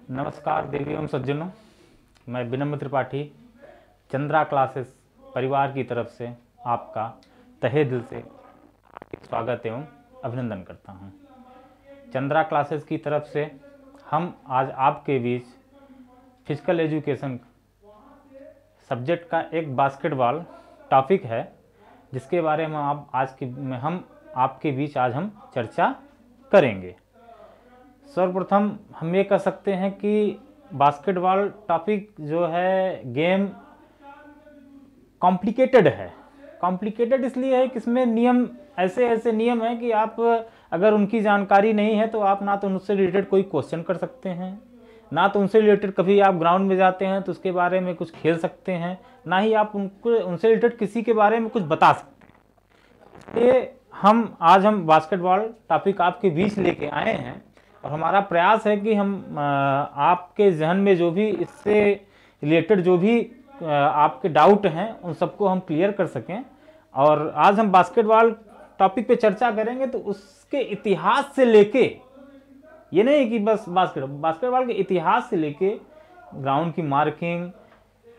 नमस्कार देवी एवं सज्जनों, मैं विनम्र त्रिपाठी चंद्रा क्लासेस परिवार की तरफ से आपका तहे दिल से स्वागत एवं अभिनंदन करता हूं। चंद्रा क्लासेस की तरफ से हम आज आपके बीच फिजिकल एजुकेशन सब्जेक्ट का एक बास्केटबॉल टॉपिक है, जिसके बारे में हम आपके बीच आज हम चर्चा करेंगे। सर्वप्रथम हम ये कह सकते हैं कि बास्केटबॉल टॉपिक जो है गेम कॉम्प्लिकेटेड है। कॉम्प्लिकेटेड इसलिए है कि इसमें नियम ऐसे नियम हैं कि आप अगर उनकी जानकारी नहीं है तो आप ना तो उनसे रिलेटेड कोई क्वेश्चन कर सकते हैं, ना तो उनसे रिलेटेड कभी आप ग्राउंड में जाते हैं तो उसके बारे में कुछ खेल सकते हैं, ना ही आप उनसे रिलेटेड किसी के बारे में कुछ बता सकते हैं। ये आज हम बास्केटबॉल टॉपिक आपके बीच लेके आए हैं और हमारा प्रयास है कि हम आपके जहन में जो भी इससे रिलेटेड जो भी आपके डाउट हैं उन सबको हम क्लियर कर सकें। और आज हम बास्केटबॉल टॉपिक पे चर्चा करेंगे तो उसके इतिहास से लेके, ये नहीं कि बस बास्केटबॉल के इतिहास से लेके ग्राउंड की मार्किंग,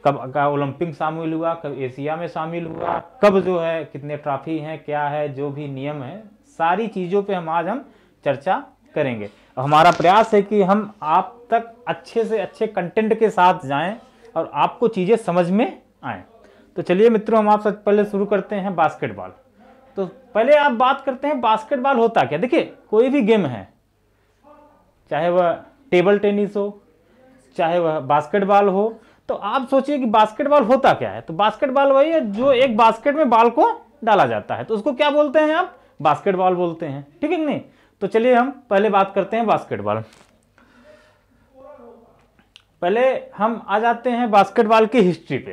कब ओलंपिक शामिल हुआ, कब एशिया में शामिल हुआ, कब जो है कितने ट्रॉफी हैं, क्या है, जो भी नियम है, सारी चीज़ों पे आज हम चर्चा करेंगे। हमारा प्रयास है कि हम आप तक अच्छे से अच्छे कंटेंट के साथ जाएं और आपको चीज़ें समझ में आएँ। तो चलिए मित्रों, हम आप सबसे पहले शुरू करते हैं बास्केटबॉल। तो पहले आप बात करते हैं बास्केटबॉल होता क्या। देखिए, कोई भी गेम है, चाहे वह टेबल टेनिस हो, चाहे वह बास्केटबॉल हो, तो आप सोचिए कि बास्केटबॉल होता क्या है। तो बास्केटबॉल वही है जो एक बास्केट में बॉल को डाला जाता है, तो उसको क्या बोलते हैं आप, बास्केटबॉल बोलते हैं। ठीक है कि नहीं। तो चलिए हम पहले बात करते हैं बास्केटबॉल। पहले हम आ जाते हैं बास्केटबॉल की हिस्ट्री पे।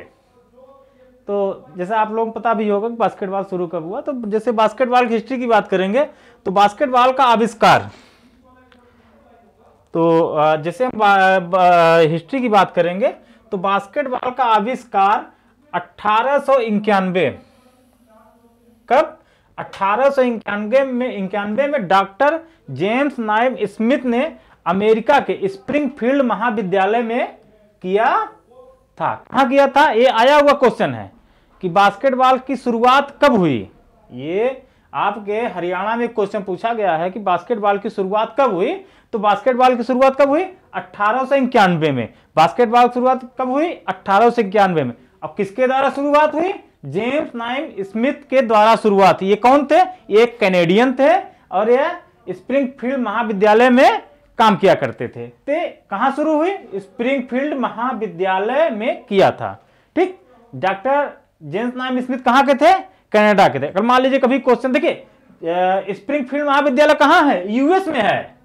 तो जैसे आप लोगों को पता भी होगा कि बास्केटबॉल शुरू कब हुआ। तो जैसे बास्केटबॉल की हिस्ट्री की बात करेंगे तो बास्केटबॉल का आविष्कार, तो जैसे हम हिस्ट्री की बात करेंगे तो बास्केटबॉल का आविष्कार 1891, कब, 1891 में डॉक्टर जेम्स नाइम स्मिथ ने अमेरिका के स्प्रिंगफील्ड महाविद्यालय में किया था। कहां किया था, ये आया हुआ क्वेश्चन है कि बास्केटबॉल की शुरुआत कब हुई। ये आपके हरियाणा में क्वेश्चन पूछा गया है कि बास्केटबॉल की शुरुआत कब हुई। तो बास्केटबॉल की शुरुआत कब हुई, 1891 में। बास्केटबॉल की शुरुआत कब हुई, 1891 में। अब किसके द्वारा शुरुआत हुई, जेम्स नाइम स्मिथ के द्वारा शुरुआत। ये कौन थे, ये कैनेडियन थे और ये स्प्रिंगफील्ड महाविद्यालय में काम किया करते थे। कहां शुरू हुई, स्प्रिंगफील्ड महाविद्यालय में किया था। ठीक। डॉक्टर जेम्स नाइम स्मिथ कहां के थे, कनाडा के थे। अगर मान लीजिए कभी क्वेश्चन, देखिए स्प्रिंगफील्ड महाविद्यालय कहां है, यूएस में है।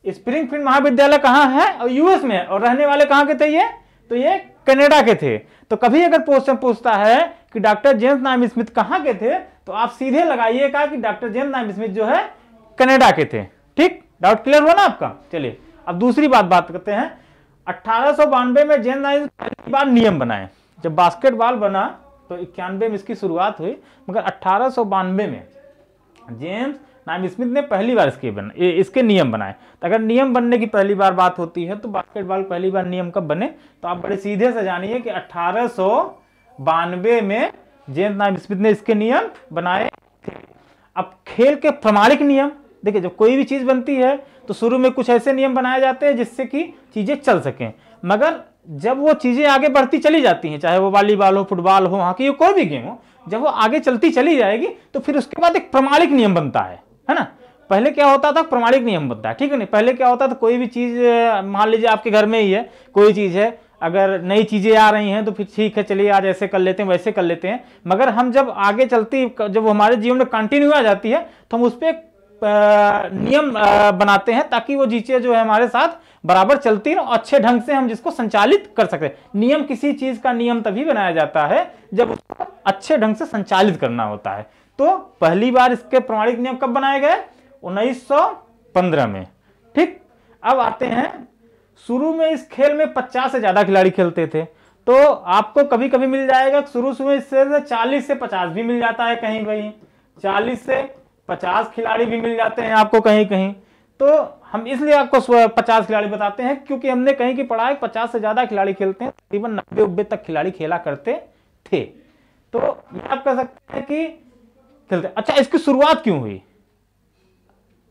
स्प्रिंगफील्ड महाविद्यालय कहां है, और यूएस में है। और रहने वाले कहां के थे ये, तो ये कनाडा के थे। तो कभी अगर क्वेश्चन पूछता है कि डॉक्टर जेम्स नाइम स्मिथ कहां के थे, तो आप सीधे लगाइएगा कि डॉक्टर जेम्स नाइम स्मिथ जो है कनाडा के थे। ठीक, डाउट क्लियर हुआ ना आपका। चलिए अब दूसरी बात करते हैं। 1892 में जेम्स नाइम पहली बार नियम बनाए। जब बास्केटबॉल बना तो 91 में इसकी शुरुआत हुई, मगर 1892 में जेम्स नाइम स्मिथ ने पहली बार इसके नियम बनाए। तो अगर नियम बनने की पहली बार बात होती है तो बास्केटबॉल पहली बार नियम कब बने, तो आप बड़े सीधे से जानिए कि 1892 में जेम्स नाइम स्मिथ ने इसके नियम बनाए थे। अब खेल के प्रमाणिक नियम, देखिए जब कोई भी चीज बनती है तो शुरू में कुछ ऐसे नियम बनाए जाते हैं जिससे कि चीजें चल सकें, मगर जब वो चीजें आगे बढ़ती चली जाती हैं, चाहे वो वॉलीबॉल हो, फुटबॉल हो, हॉकी हो, कोई भी गेम हो, जब वो आगे चलती चली जाएगी तो फिर उसके बाद एक प्रमाणिक नियम बनता है ना। पहले क्या होता था, प्रमाणिक नियम बनता है। ठीक है नहीं। पहले क्या होता था, कोई भी चीज, मान लीजिए आपके घर में ही है कोई चीज है, अगर नई चीजें आ रही हैं तो फिर ठीक है, चलिए आज ऐसे कर लेते हैं, वैसे कर लेते हैं। मगर हम जब आगे चलती, जब हमारे जीवन में कंटिन्यू आ जाती है तो हम उस पर नियम बनाते हैं ताकि वो चीजें जो है हमारे साथ बराबर चलती रहे, अच्छे ढंग से हम जिसको संचालित कर सके। नियम, किसी चीज का नियम तभी बनाया जाता है जब उसको अच्छे ढंग से संचालित करना होता है। तो पहली बार इसके प्रमाणिक नियम कब बनाए गए, 1915 में। ठीक। अब आते हैं, शुरू में इस खेल में 50 से ज्यादा खिलाड़ी खेलते थे। तो आपको कभी कभी मिल जाएगा शुरू में इससे 40 से 50 भी मिल जाता है, कहीं कहीं 40 से 50 खिलाड़ी भी मिल जाते हैं आपको कहीं कहीं। तो हम इसलिए आपको 50 खिलाड़ी बताते हैं क्योंकि हमने कहीं की पढ़ा है 50 से ज्यादा खिलाड़ी खेलते हैं, तकरीबन 90-90 तक खिलाड़ी खेला करते थे। तो आप कह सकते हैं कि खेलते। अच्छा, इसकी शुरुआत क्यों हुई?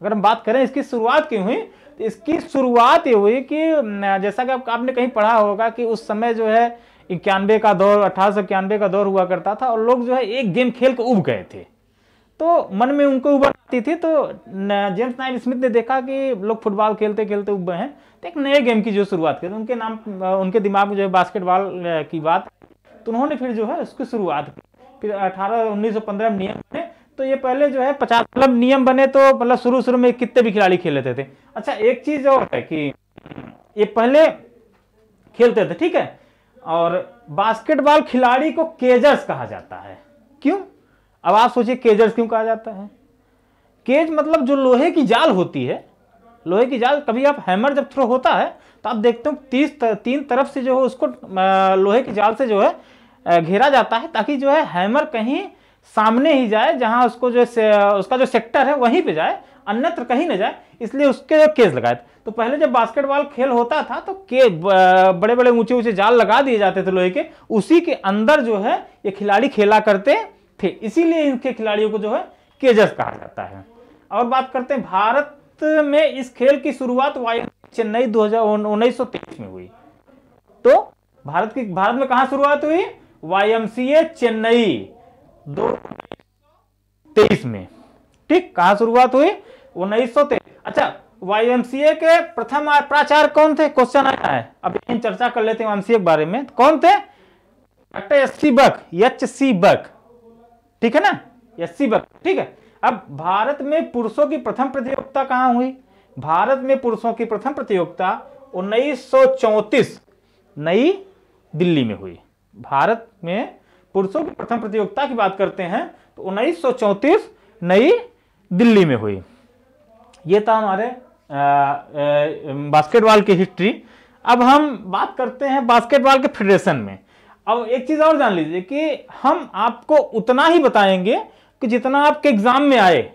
अगर हम बात करें इसकी शुरुआत क्यों हुई, तो इसकी शुरुआत ये हुई कि जैसा कि आपने कहीं पढ़ा होगा कि उस समय जो है 91 का दौर, 1891 का दौर हुआ करता था और लोग जो है एक गेम खेल के उब गए थे, तो मन में उनको उबर आती थी। तो जेम्स नाइल स्मिथ ने देखा कि लोग फुटबॉल खेलते खेलते उब गए हैं, तो एक नए गेम की जो शुरुआत की, उनके दिमाग में जो है बास्केटबॉल की बात, तो उन्होंने फिर जो है उसकी शुरुआत की। फिर 1915 में नियम बने, तो ये पहले जो है 50 मतलब नियम बने, तो मतलब शुरू में कितने भी खिलाड़ी खेल लेते थे। अच्छा, एक चीज और है कि ये पहले खेलते थे, ठीक है, और बास्केटबॉल खिलाड़ी को केजर्स कहा जाता है। क्यों? अब आप सोचिए केजर्स क्यों कहा जाता है। केज मतलब जो लोहे की जाल होती है, लोहे की जाल, कभी आप हैमर जब थ्रो होता है तो आप देखते हो 3 तरफ से जो है उसको लोहे की जाल से जो है घेरा जाता है, ताकि जो है हैमर कहीं सामने ही जाए, जहां उसको जो उसका जो सेक्टर है वहीं पे जाए, अन्यत्र कहीं न जाए, इसलिए उसके केज लगाए थे। तो पहले जब बास्केटबॉल खेल होता था तो बड़े बड़े ऊंचे ऊंचे जाल लगा दिए जाते थे लोहे के, उसी के अंदर जो है ये खिलाड़ी खेला करते थे, इसीलिए इनके खिलाड़ियों को जो है केजर्स कहा जाता है। और बात करते हैं भारत में इस खेल की शुरुआत चेन्नई 1923 में हुई। तो भारत में कहां शुरुआत हुई? YMCA चेन्नई 2023 में, ठीक, कहां शुरुआत हुई? 1923। अच्छा, YMCA के प्रथम प्राचार्य कौन थे? क्वेश्चन आया है, अब इन चर्चा कर लेते हैं YMCA के बारे में। कौन थे? डॉक्टर HC बक, HC बक, ठीक है ना, HC बक, ठीक है। अब भारत में पुरुषों की प्रथम प्रतियोगिता कहां हुई? भारत में पुरुषों की प्रथम प्रतियोगिता 1934 नई दिल्ली में हुई। भारत में पुरुषों की प्रथम प्रतियोगिता की बात करते हैं तो 1934 नई दिल्ली में हुई। ये था हमारे बास्केटबॉल की हिस्ट्री। अब हम बात करते हैं बास्केटबॉल के फेडरेशन में। अब एक चीज और जान लीजिए कि हम आपको उतना ही बताएंगे कि जितना आपके एग्जाम में आए,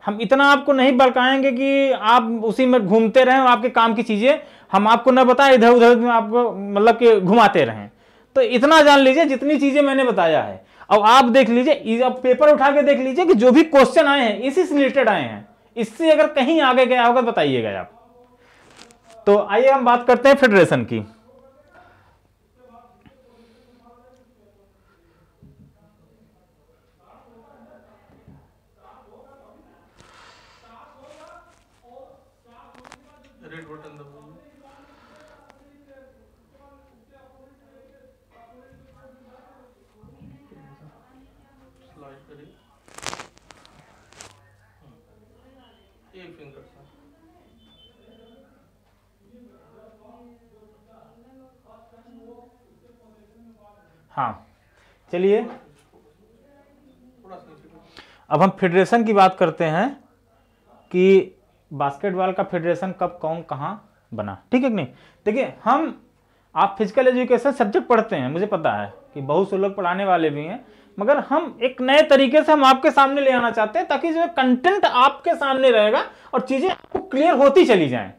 हम इतना आपको नहीं बड़काएंगे कि आप उसी में घूमते रहें और आपके काम की चीजें हम आपको न बताएं, इधर उधर में आपको मतलब कि घुमाते रहें। तो इतना जान लीजिए जितनी चीजें मैंने बताया है। अब आप देख लीजिए, अब पेपर उठा के देख लीजिए कि जो भी क्वेश्चन आए हैं इसी से रिलेटेड आए हैं, इससे अगर कहीं आगे गया होगा बताइएगा आप। तो आइए हम बात करते हैं फेडरेशन की। हाँ, चलिए अब हम फेडरेशन की बात करते हैं कि बास्केटबॉल का फेडरेशन कब कौन कहां बना, ठीक है कि नहीं। देखिए, आप फिजिकल एजुकेशन सब्जेक्ट पढ़ते हैं, मुझे पता है कि बहुत से लोग पढ़ाने वाले भी हैं, मगर हम एक नए तरीके से हम आपके सामने ले आना चाहते हैं, ताकि जो है कंटेंट आपके सामने रहेगा और चीजें आपको क्लियर होती चली जाएं।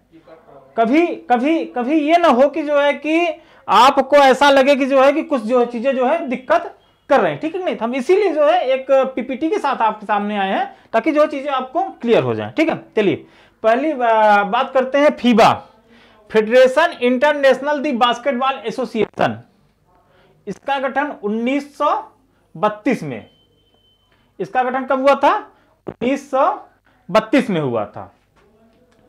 कभी ये ना हो कि जो है कि आपको ऐसा लगे कि जो है कि कुछ जो चीजें जो है दिक्कत कर रहे हैं, ठीक है नहीं। तो हम इसीलिए जो है एक PPT के साथ आपके सामने आए हैं, ताकि जो चीजें आपको क्लियर हो जाएं, ठीक है। चलिए पहली बात करते हैं फीबा, फेडरेशन इंटरनेशनल दी बास्केटबॉल एसोसिएशन। इसका गठन 1932 में, इसका गठन कब हुआ था? 1932 में हुआ था।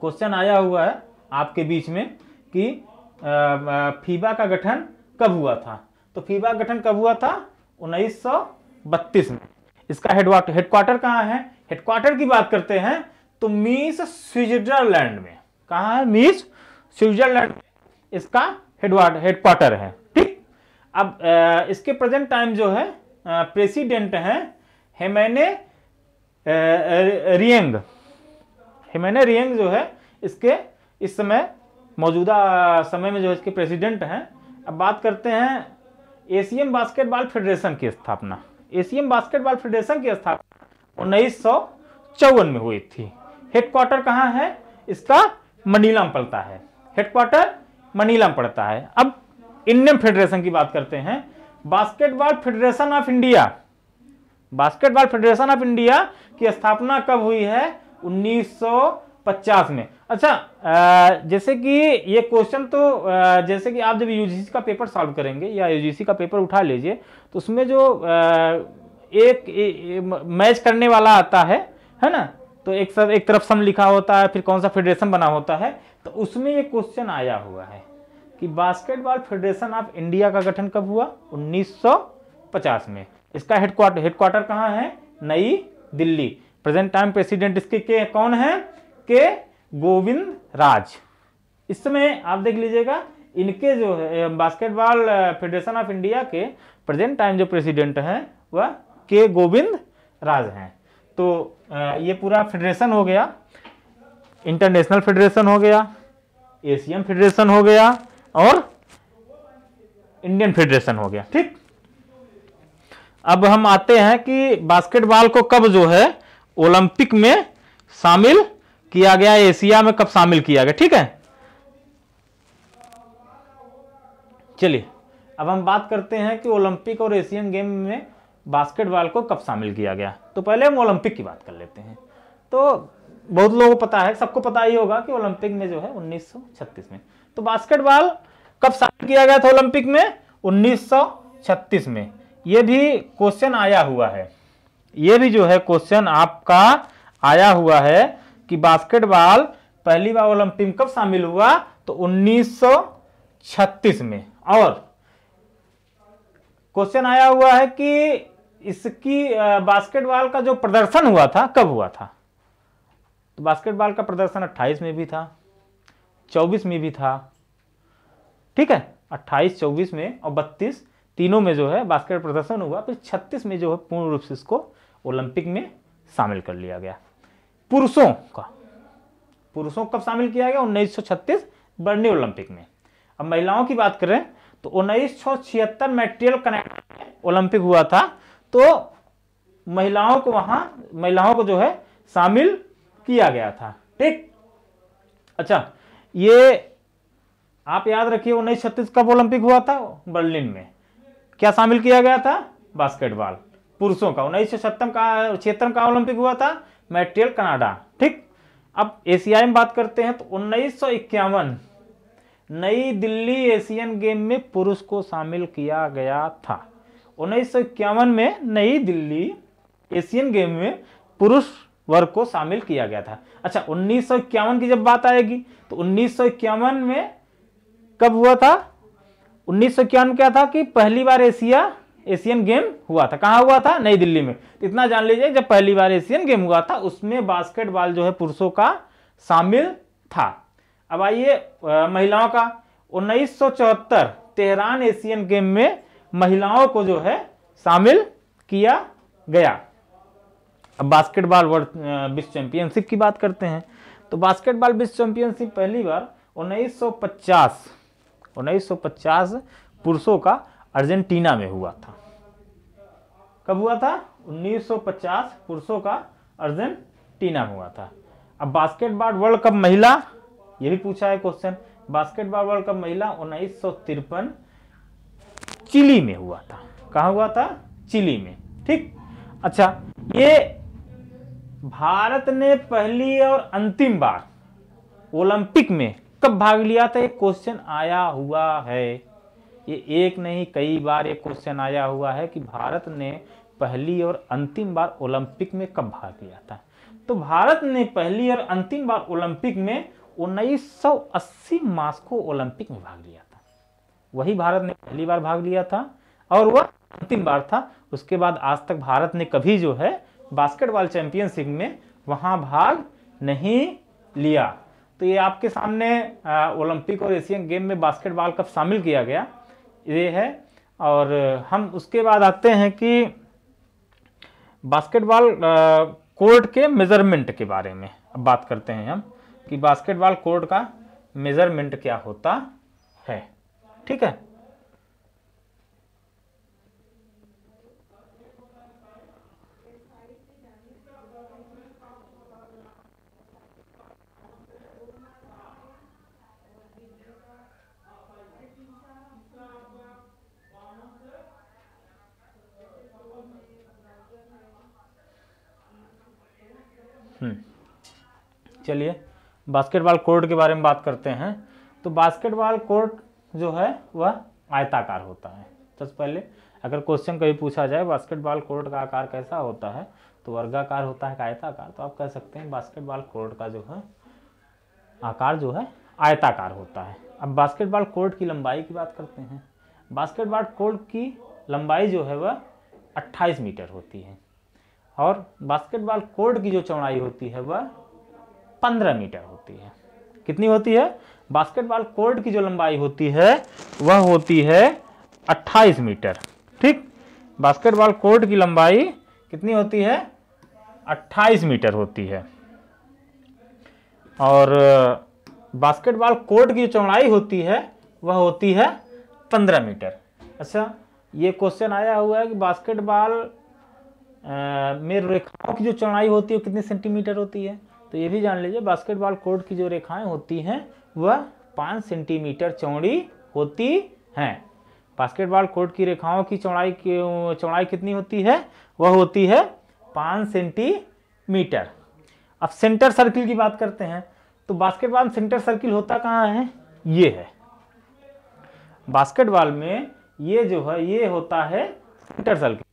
क्वेश्चन आया हुआ है आपके बीच में कि फीबा का गठन कब हुआ था। तो फीबा का गठन कब हुआ था? 1932 में। इसका हेडक्वार्टर कहां है? हेडक्वार्टर की बात करते हैं तो मीस स्विट्जरलैंड में। कहां है? मीस स्विट्जरलैंड में इसका हेडक्वार्टर है, ठीक। अब इसके प्रेजेंट टाइम जो है प्रेसिडेंट हैं हेमेने रिएंग। हेमेने रिएंग जो है इसके इस समय मौजूदा समय में जो इसके प्रेसिडेंट हैं। अब बात करते हैं एशियन बास्केटबॉल फेडरेशन की स्थापना। एशियन बास्केटबॉल फेडरेशन की स्थापना 1954 में हुई थी। हेडक्वार्टर कहां है इसका मनीला में पड़ता है, हेडक्वार्टर मनीला में पड़ता है। अब इंडियन फेडरेशन की बात करते हैं। Basketball federation of India, basketball federation of India की स्थापना कब हुई है? 1950 में। अच्छा, जैसे कि ये क्वेश्चन तो जैसे कि आप जब यूजीसी का पेपर सॉल्व करेंगे या यूजीसी का पेपर उठा लीजिए तो उसमें जो एक मैच करने वाला आता है ना, तो एक तरफ सम लिखा होता है, फिर कौन सा फेडरेशन बना होता है, तो उसमें ये क्वेश्चन आया हुआ है कि बास्केटबॉल फेडरेशन ऑफ इंडिया का गठन कब हुआ? 1950 में। इसका हेडक्वार्टर कहाँ है? नई दिल्ली। प्रेजेंट टाइम प्रेसिडेंट इसके कौन है? के गोविंद राज। इस समय आप देख लीजिएगा, इनके जो है बास्केटबॉल फेडरेशन ऑफ इंडिया के प्रेजेंट टाइम जो प्रेसिडेंट हैं वह के गोविंद राज हैं। तो ये पूरा फेडरेशन हो गया, इंटरनेशनल फेडरेशन हो गया, एशियन फेडरेशन हो गया और इंडियन फेडरेशन हो गया। ठीक, अब हम आते हैं कि बास्केटबॉल को कब जो है ओलंपिक में शामिल किया गया, एशिया में कब शामिल किया गया। ठीक है, चलिए अब हम बात करते हैं कि ओलंपिक और एशियन गेम में बास्केटबॉल को कब शामिल किया गया। तो पहले हम ओलंपिक की बात कर लेते हैं। तो बहुत लोगों को पता है, सबको पता ही होगा कि ओलंपिक में जो है 1936 में। तो बास्केटबॉल कब शामिल किया गया था ओलंपिक में? 1936 में। यह भी क्वेश्चन आया हुआ है, यह भी जो है क्वेश्चन आपका आया हुआ है कि बास्केटबॉल पहली बार ओलंपिक में कब शामिल हुआ? तो 1936 में। और क्वेश्चन आया हुआ है कि इसकी बास्केटबॉल का जो प्रदर्शन हुआ था कब हुआ था? तो बास्केटबॉल का प्रदर्शन 28 में भी था, 24 में भी था। ठीक है, 28, 24 में और 32 तीनों में जो है बास्केट प्रदर्शन हुआ। फिर 36 में जो है पूर्ण रूप से इसको ओलंपिक में शामिल कर लिया गया। पुरुषों कब शामिल किया गया? 1936 बर्लिन ओलंपिक में। अब महिलाओं की बात करें तो 1976 मॉन्ट्रियल कनाडा ओलंपिक हुआ था, तो महिलाओं को जो है शामिल किया गया था। ठीक, अच्छा ये आप याद रखिए 1936 कब ओलंपिक हुआ था? बर्लिन में। क्या शामिल किया गया था? बास्केटबॉल पुरुषों का। 1976 का ओलंपिक हुआ था मॉन्ट्रियल कनाडा। ठीक, अब एशियाई में बात करते हैं तो 1951 नई दिल्ली एशियन गेम में पुरुष को शामिल किया गया था। 1951 में नई दिल्ली एशियन गेम में पुरुष वर्ग को शामिल किया गया था। अच्छा, 1951 की जब बात आएगी तो 1951 में कब हुआ था? 1951 क्या था कि पहली बार एशियन गेम हुआ था। कहां हुआ था? नई दिल्ली में। इतना जान लीजिए, जब पहली बार एशियन गेम हुआ था उसमें बास्केटबॉल जो है पुरुषों का शामिल था। अब आइए महिलाओं का। 1974 तेहरान एशियन गेम में महिलाओं को जो है शामिल किया गया। अब बास्केटबॉल विश्व चैंपियनशिप की बात करते हैं। तो बास्केटबॉल विश्व चैंपियनशिप पहली बार 1950 पुरुषों का अर्जेंटीना में हुआ था। कब हुआ था? 1950 पुरुषों का अर्जेंटीना में हुआ था। अब बास्केटबॉल वर्ल्ड कप महिला, यह भी पूछा है क्वेश्चन। बास्केटबॉल वर्ल्ड कप महिला 1953 चिली में हुआ था। कहां हुआ था? चिली में। ठीक, अच्छा ये भारत ने पहली और अंतिम बार ओलंपिक में कब भाग लिया था? एक क्वेश्चन आया हुआ है, ये एक नहीं कई बार एक क्वेश्चन आया हुआ है कि भारत ने पहली और अंतिम बार ओलंपिक में कब भाग लिया था। तो भारत ने पहली और अंतिम बार ओलंपिक में 1980 मास्को ओलंपिक में भाग लिया था। वही भारत ने पहली बार भाग लिया था और वह अंतिम बार था। उसके बाद आज तक भारत ने कभी जो है बास्केटबॉल चैंपियनशिप में वहां भाग नहीं लिया। तो ये आपके सामने ओलंपिक और एशियन गेम में बास्केटबॉल कब शामिल किया गया ये है। और हम उसके बाद आते हैं कि बास्केटबॉल कोर्ट के मेजरमेंट के बारे में अब बात करते हैं हम कि बास्केटबॉल कोर्ट का मेजरमेंट क्या होता है। ठीक है, चलिए बास्केटबॉल कोर्ट के बारे में बात करते हैं। तो बास्केटबॉल कोर्ट जो है वह आयताकार होता है। सबसे पहले अगर क्वेश्चन कभी पूछा जाए बास्केटबॉल कोर्ट का आकार कैसा होता है, तो वर्गाकार होता है, आयताकार, तो आप कह सकते हैं बास्केटबॉल कोर्ट का जो है आकार जो है आयताकार होता है। अब बास्केटबॉल कोर्ट की लंबाई की बात करते हैं। बास्केटबॉल कोर्ट की लंबाई जो है वह 28 मीटर होती है और बास्केटबॉल कोर्ट की जो चौड़ाई होती है वह 15 मीटर होती है। कितनी होती है? बास्केटबॉल कोर्ट की जो लंबाई होती है वह होती है 28 मीटर। ठीक, बास्केटबॉल कोर्ट की लंबाई कितनी होती है? 28 मीटर होती है और बास्केटबॉल कोर्ट की जो चौड़ाई होती है वह होती है 15 मीटर। अच्छा, ये क्वेश्चन आया हुआ है कि बास्केटबॉल में रेखाओं की जो चौड़ाई होती है कितनी सेंटीमीटर होती है, तो ये भी जान लीजिए बास्केटबॉल कोर्ट की जो रेखाएं होती हैं वह 5 सेंटीमीटर चौड़ी होती हैं। बास्केटबॉल कोर्ट की रेखाओं की चौड़ाई कितनी होती है? वह होती है 5 सेंटीमीटर। अब सेंटर सर्किल की बात करते हैं। तो बास्केटबॉल में सेंटर सर्किल होता कहाँ है? ये है बास्केटबॉल में, ये जो है ये होता है सेंटर सर्किल।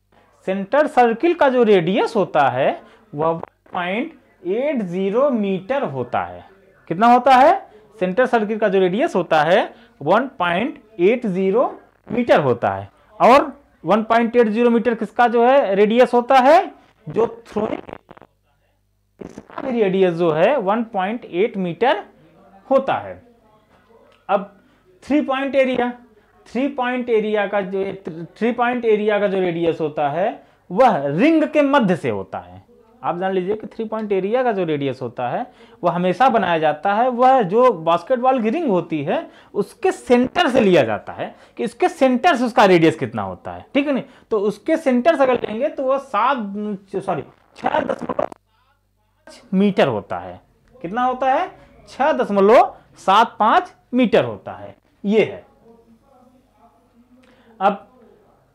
सेंटर सर्किल का जो रेडियस होता है वह 1.80 मीटर होता है। कितना होता है? सेंटर सर्किल का जो रेडियस होता है 1.80 मीटर होता है। और 1.80 मीटर किसका जो है रेडियस होता है? जो थ्रोइंग इसका रेडियस जो है 1.8 मीटर होता है। अब 3 पॉइंट एरिया का जो रेडियस होता है वह रिंग के मध्य से होता है। आप जान लीजिए कि 3 पॉइंट एरिया का जो रेडियस होता है वह हमेशा बनाया जाता है, वह जो बास्केटबॉल की रिंग होती है उसके सेंटर से लिया जाता है कि इसके सेंटर से उसका रेडियस कितना होता है। ठीक है नहीं, तो उसके सेंटर से अगर लेंगे तो वह 6.5 मीटर होता है। कितना होता है? 6.75 मीटर होता है। ये है। अब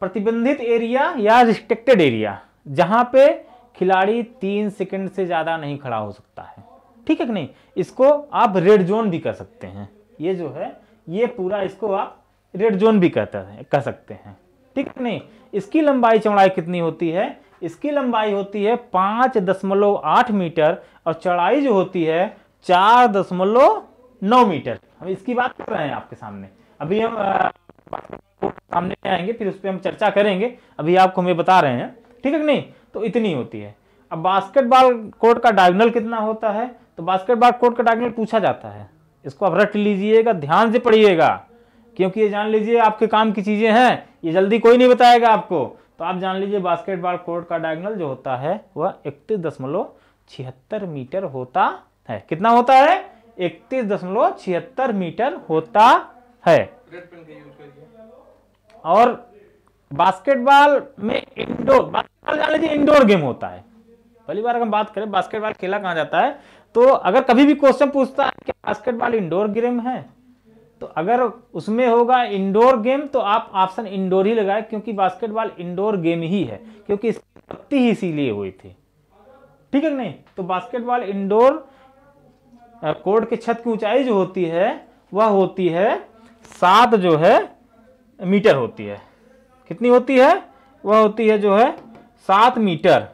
प्रतिबंधित एरिया या रिस्ट्रिक्टेड एरिया, जहां पे खिलाड़ी 3 सेकंड से ज्यादा नहीं खड़ा हो सकता है। ठीक है कि नहीं, इसको आप रेड जोन भी कर सकते हैं। ये जो है ये पूरा इसको आप रेड जोन भी कह सकते हैं। ठीक है कि नहीं, इसकी लंबाई चौड़ाई कितनी होती है? इसकी लंबाई होती है 5.8 मीटर और चौड़ाई जो होती है 4.9 मीटर। हम इसकी बात कर रहे हैं आपके सामने। अभी हम सामने आएंगे फिर उस पर हम चर्चा करेंगे, अभी आपको हमें बता रहे हैं। ठीक है कि नहीं, तो इतनी होती है। अब बास्केटबॉल कोर्ट का डायगोनल कितना होता है? तो बास्केटबॉल कोर्ट का डायगोनल पूछा जाता है, इसको आप रट लीजिएगा, ध्यान से पढ़िएगा, क्योंकि ये जान लीजिए आपके काम की चीजें हैं, ये जल्दी कोई नहीं बताएगा आपको। तो आप जान लीजिए बास्केटबॉल कोर्ट का डायगोनल जो होता है वह 31.76 मीटर होता है। कितना होता है? 31.76 मीटर होता है। और बास्केटबॉल में इंडोर गेम होता है। पहली बार अगर हम बात करें बास्केटबॉल खेला कहाँ जाता है, तो अगर कभी भी क्वेश्चन पूछता है कि बास्केटबॉल इंडोर गेम है, तो अगर उसमें होगा इंडोर गेम तो आप ऑप्शन इंडोर ही लगाए, क्योंकि बास्केटबॉल इंडोर गेम ही है, क्योंकि इसकी उत्पत्ति ही इसीलिए हुई थी। ठीक है नहीं, तो बास्केटबॉल इंडोर कोर्ट के छत की ऊंचाई जो होती है वह होती है 7 जो है मीटर होती है। कितनी होती है? वह होती है जो है 7 मीटर।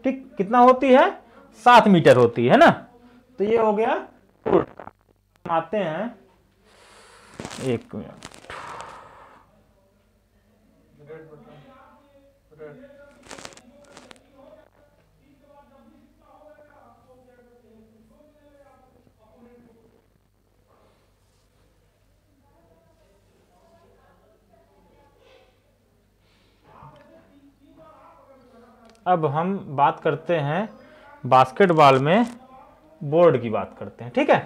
ठीक, कितना होती है? 7 मीटर होती है ना। तो ये हो गया कोर्ट का। हम आते हैं, एक मिनट, अब हम बात करते हैं बास्केटबॉल में बोर्ड की बात करते हैं। ठीक है,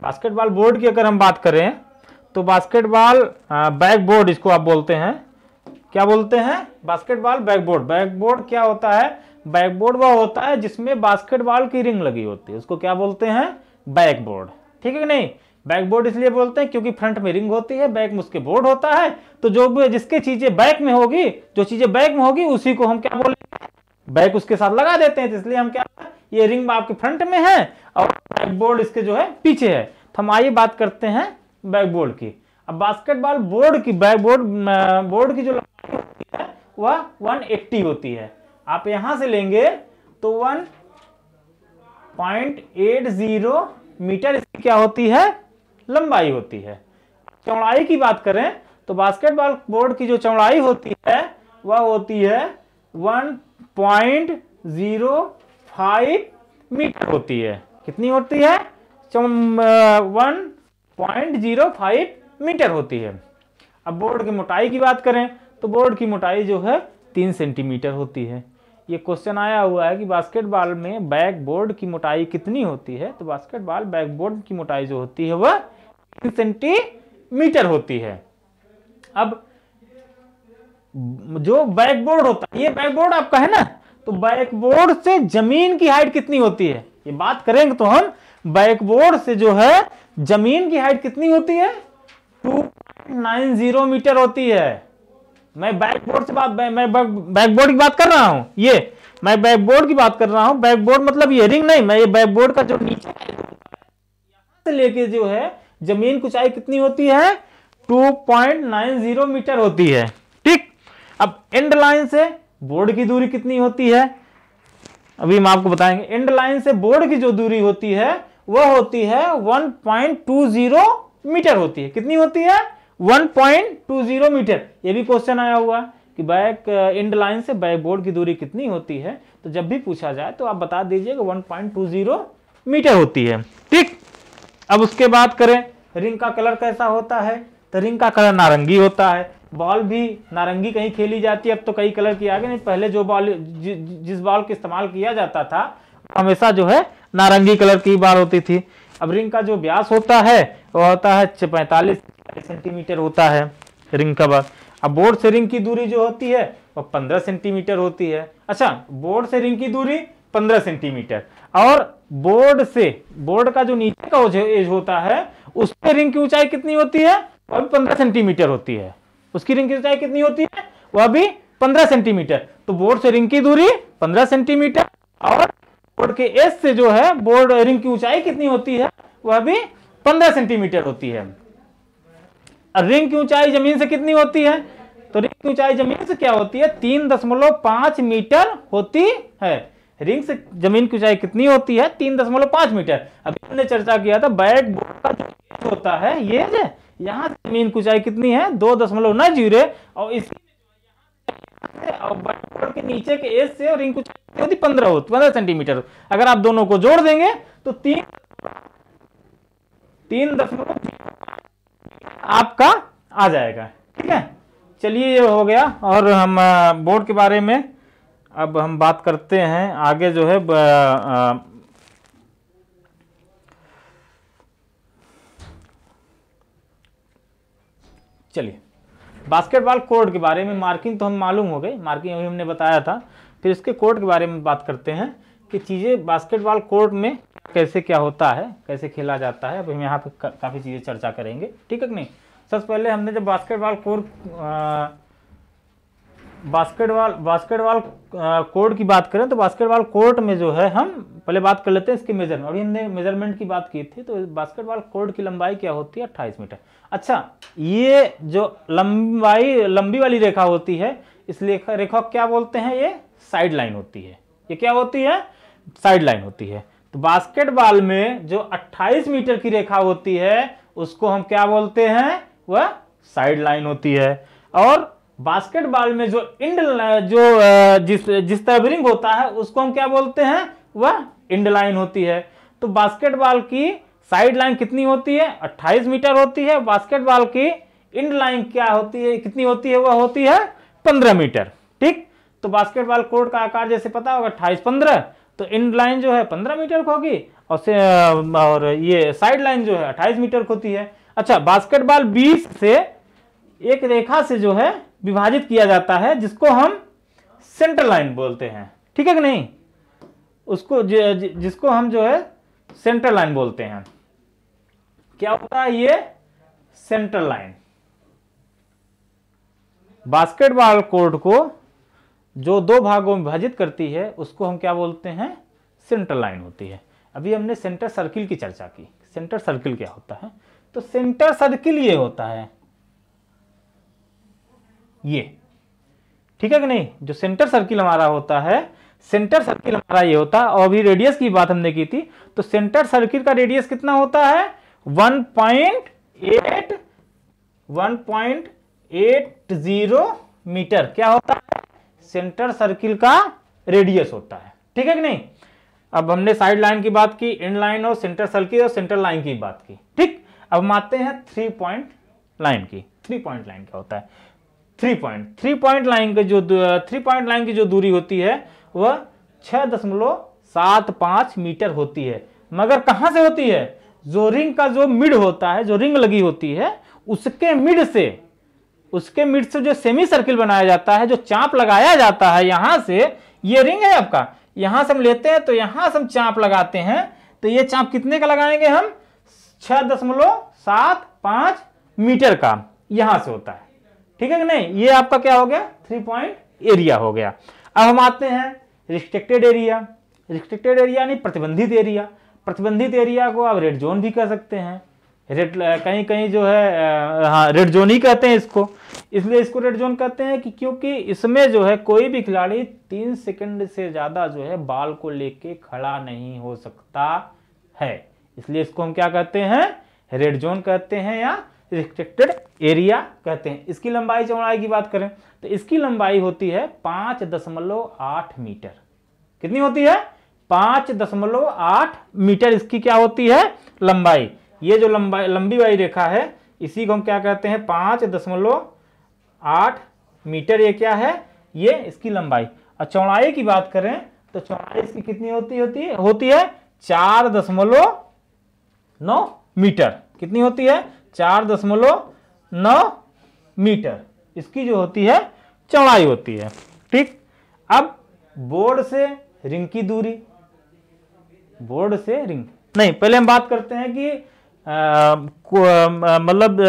बास्केटबॉल बोर्ड की अगर हम बात करें तो बास्केटबॉल बैक बोर्ड इसको आप बोलते हैं। क्या बोलते हैं? Basketball backboard. बैकबोर्ड क्या होता है? बैकबोर्ड वह होता है जिसमें बास्केटबॉल की रिंग लगी होती है, उसको क्या बोलते हैं? बैकबोर्ड। ठीक है कि नहीं, बैकबोर्ड इसलिए बोलते हैं क्योंकि फ्रंट में रिंग होती है, बैक में उसके बोर्ड होता है। तो जो भी जिसकी चीजें बैक में होगी, जो चीजें बैक में होगी उसी को हम क्या बोलेंगे, बैक उसके साथ लगा देते हैं। तो इसलिए हम क्या, ये रिंग आपके फ्रंट में है और बैकबोर्ड इसके जो है पीछे है। तो हम आइए बात करते हैं बैकबोर्ड की। अब बास्केटबॉल बोर्ड की बोर्ड की जो लंबाई होती है वह 180 होती है। आप यहां से लेंगे तो 1.80 मीटर इसकी क्या होती है, लंबाई होती है। चौड़ाई की बात करें तो बास्केटबॉल बोर्ड की जो चौड़ाई होती है वह होती है 1.05 मीटर होती है। कितनी होती है, 1.05 मीटर होती है। अब बोर्ड की मोटाई की बात करें तो बोर्ड की मोटाई जो है 3 सेंटीमीटर होती है। ये क्वेश्चन आया हुआ है कि बास्केटबॉल में बैकबोर्ड की मोटाई कितनी होती है, तो बास्केटबॉल बैकबोर्ड की मोटाई जो होती है वह 3 सेंटीमीटर होती है। अब जो बैकबोर्ड होता है, ये बैकबोर्ड आपका है ना, तो बैकबोर्ड से जमीन की हाइट कितनी होती है, ये बात करेंगे तो हम बैकबोर्ड से जो है जमीन की हाइट कितनी होती है, 2.90 मीटर होती है। मैं बैकबोर्ड की बात कर रहा हूं, ये मैं बैकबोर्ड की बात कर रहा हूं। बैकबोर्ड मतलब ये रिंग नहीं, मैं ये बैकबोर्ड का जो नीचे यहां से लेके जो है जमीन की ऊंचाई कितनी होती है, 2.90 मीटर होती है। ठीक, अब एंड लाइन से बोर्ड की दूरी कितनी होती है, अभी हम आपको बताएंगे। एंड लाइन से बोर्ड की जो दूरी होती है वह होती है 1.20 मीटर होती है। कितनी होती है, 1.20 मीटर। ये भी क्वेश्चन आया हुआ कि बैक एंड लाइन से बैकबोर्ड की दूरी कितनी होती है, तो जब भी पूछा जाए तो आप बता दीजिएगा 1.20 मीटर होती है। ठीक, अब उसके बाद करें रिंग का कलर कैसा होता है, तो रिंग का कलर नारंगी होता है। बॉल भी नारंगी कहीं खेली जाती है, अब तो कई कलर की आ गए, नहीं पहले जो बॉल जिस बॉल का इस्तेमाल किया जाता था हमेशा जो है नारंगी कलर की बॉल होती थी। अब रिंग का जो व्यास होता है वो होता है 45 सेंटीमीटर होता है रिंग का व्यास। अब बोर्ड से रिंग की दूरी जो होती है वह 15 सेंटीमीटर होती है। अच्छा, बोर्ड से रिंग की दूरी 15 सेंटीमीटर, और बोर्ड का जो नीचे का एज होता है उस पे रिंग की ऊंचाई कितनी होती है, वह भी 15 सेंटीमीटर होती है। उसकी रिंग की ऊंचाई कितनी होती है, वह भी 15 सेंटीमीटर। तो बोर्ड से रिंग की दूरी 15 सेंटीमीटर और बोर्ड के एज से जो है बोर्ड रिंग की ऊंचाई कितनी होती है, वह भी 15 सेंटीमीटर होती है। और रिंग की ऊंचाई जमीन से कितनी होती है, तो रिंग की ऊंचाई जमीन से क्या होती है, 3.5 मीटर होती है। रिंग से जमीन की ऊंचाई कितनी होती है, 3.5 मीटर। अभी हमने चर्चा किया था बैकबोर्ड का जो एज होता है, ये यहाँ जमीन की ऊंचाई कितनी है, 2.90, और इसी और बैकबोर्ड के नीचे के एज से रिंग की ऊंचाई होती 15 सेंटीमीटर। अगर आप दोनों को जोड़ देंगे तो 3.0 आपका आ जाएगा। ठीक है, चलिए ये हो गया। और हम बोर्ड के बारे में अब हम बात करते हैं आगे जो है चलिए बास्केटबॉल कोर्ट के बारे में। मार्किंग तो हम मालूम हो गई, मार्किंग अभी हमने बताया था। फिर इसके कोर्ट के बारे में बात करते हैं कि चीज़ें बास्केटबॉल कोर्ट में कैसे क्या होता है, कैसे खेला जाता है। अब हम यहाँ पे काफ़ी चीज़ें चर्चा करेंगे, ठीक है कि नहीं। सबसे पहले हमने जब बास्केटबॉल कोर्ट की बात करें तो बास्केटबॉल कोर्ट में जो है हम पहले बात कर लेते हैं इसके मेजरमेंट। अभी हमने मेजरमेंट की बात की थी, तो बास्केटबॉल कोर्ट की लंबाई क्या होती है, 28 मीटर। अच्छा, ये जो लंबी वाली रेखा होती है, इस रेखा क्या बोलते हैं, ये साइड लाइन होती है। ये क्या होती है, साइड लाइन होती है। तो बास्केटबॉल में जो 28 मीटर की रेखा होती है उसको हम क्या बोलते हैं, वह साइड लाइन होती है। और बास्केटबॉल में जो जिस तरफ रिंग होता है उसको हम क्या बोलते हैं, वह एंड लाइन होती है। तो बास्केटबॉल की साइड लाइन कितनी होती है, 28 मीटर होती है। बास्केटबॉल की एंड लाइन क्या होती है, कितनी होती है, वह होती है 15 मीटर। ठीक, तो बास्केटबॉल कोर्ट का आकार जैसे पता होगा 28-15, तो एंड लाइन जो है 15 मीटर की होगी और ये साइड लाइन जो है 28 मीटर की होती है। अच्छा, बास्केटबॉल 20 से एक रेखा से जो है विभाजित किया जाता है जिसको हम सेंटर लाइन बोलते हैं, ठीक है कि नहीं। उसको जिसको हम जो है सेंटर लाइन बोलते हैं। क्या होता है ये सेंट्रल लाइन। बास्केटबॉल कोर्ट को जो दो भागों में विभाजित करती है उसको हम क्या बोलते हैं, सेंट्रल लाइन होती है। अभी हमने सेंटर सर्किल की चर्चा की। सेंटर सर्किल क्या होता है, तो सेंटर सर्किल ये होता है, ये, ठीक है कि नहीं। जो सेंटर सर्किल हमारा होता है, सेंटर सर्किल हमारा ये होता है। और अभी रेडियस की बात हमने की थी, तो सेंटर सर्किल का रेडियस कितना होता है, 1.80 मीटर क्या होता है, सेंटर सर्किल का रेडियस होता है, ठीक है कि नहीं। अब हमने साइड लाइन की बात की, एंड लाइन और सेंटर सर्किल और सेंट्रल लाइन की बात की, ठीक। अब हम आते हैं 3 पॉइंट लाइन की। 3 पॉइंट लाइन क्या होता है, 3 पॉइंट लाइन की जो दूरी होती है वह 6.75 मीटर होती है। मगर कहां से होती है, जो रिंग का जो मिड होता है, जो रिंग लगी होती है उसके मिड से जो सेमी सर्किल बनाया जाता है, जो चाप लगाया जाता है, यहां से, ये रिंग है आपका, यहां से हम लेते हैं तो यहां से हम चाप लगाते हैं, तो ये चाप कितने का लगाएंगे हम, 6.75 मीटर का, यहां से होता है, ठीक है कि नहीं। ये आपका क्या हो गया, 3 पॉइंट एरिया हो गया। अब हम आते हैं रिस्ट्रिक्टेड एरिया। रिस्ट्रिक्टेड एरिया यानी प्रतिबंधित एरिया। प्रतिबंधित एरिया को आप रेड जोन भी कह सकते हैं, कहीं कहीं जो है, हाँ, रेड जोन ही कहते हैं इसको। इसलिए इसको रेड जोन कहते हैं कि क्योंकि इसमें जो है कोई भी खिलाड़ी 3 सेकंड से ज्यादा जो है बॉल को लेके खड़ा नहीं हो सकता है, इसलिए इसको हम क्या कहते हैं, रेड जोन कहते हैं या रिस्ट्रिक्टेड एरिया कहते हैं। इसकी लंबाई चौड़ाई की बात करें तो इसकी लंबाई होती है 5.8 मीटर। कितनी होती है, 5.8 मीटर इसकी क्या होती है, लंबाई। ये जो लंबी वाली रेखा है इसी को हम क्या कहते हैं, 5.8 मीटर, ये क्या है, ये इसकी लंबाई। और चौड़ाई की बात करें तो चौड़ाई इसकी कितनी होती है 4.9 मीटर। कितनी होती है, 4.9 मीटर इसकी जो होती है चौड़ाई होती है, ठीक। अब बोर्ड से रिंग की दूरी, बोर्ड से रिंग नहीं, पहले हम बात करते हैं कि मतलब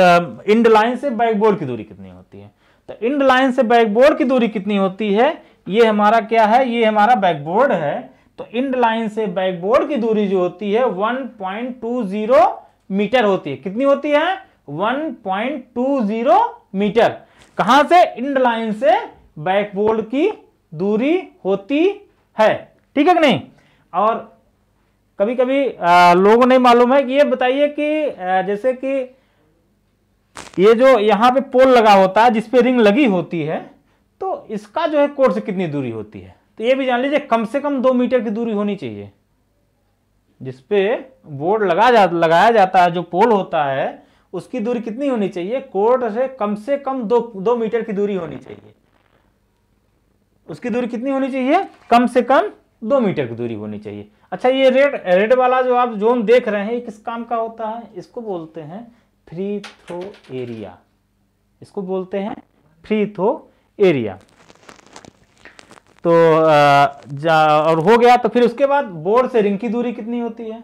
इंड लाइन से बैकबोर्ड की दूरी कितनी होती है। तो इंड लाइन से बैकबोर्ड की दूरी कितनी होती है, ये हमारा क्या है, ये हमारा बैकबोर्ड है। तो इंड लाइन से बैकबोर्ड की दूरी जो होती है 1.20 मीटर होती है। कितनी होती है, 1.20 मीटर। कहां से, इंड लाइन से बैकबोर्ड की दूरी होती है, ठीक है कि नहीं। और कभी कभी लोगों को नहीं मालूम है कि ये बताइए कि जैसे कि ये जो यहां पे पोल लगा होता है जिसपे रिंग लगी होती है, तो इसका जो है कोर्ट से कितनी दूरी होती है, तो ये भी जान लीजिए कम से कम 2 मीटर की दूरी होनी चाहिए। जिसपे बोर्ड लगाया जाता है, जो पोल होता है उसकी दूरी कितनी होनी चाहिए, कोर्ट से कम 2 मीटर की दूरी होनी चाहिए। उसकी दूरी कितनी होनी चाहिए, कम से कम 2 मीटर की दूरी होनी चाहिए। अच्छा, ये रेड वाला जो आप जोन देख रहे हैं ये किस काम का होता है, इसको बोलते हैं फ्री थ्रो एरिया। इसको बोलते हैं फ्री थ्रो एरिया। तो और हो गया। तो फिर उसके बाद बोर्ड से रिंग की दूरी कितनी होती है,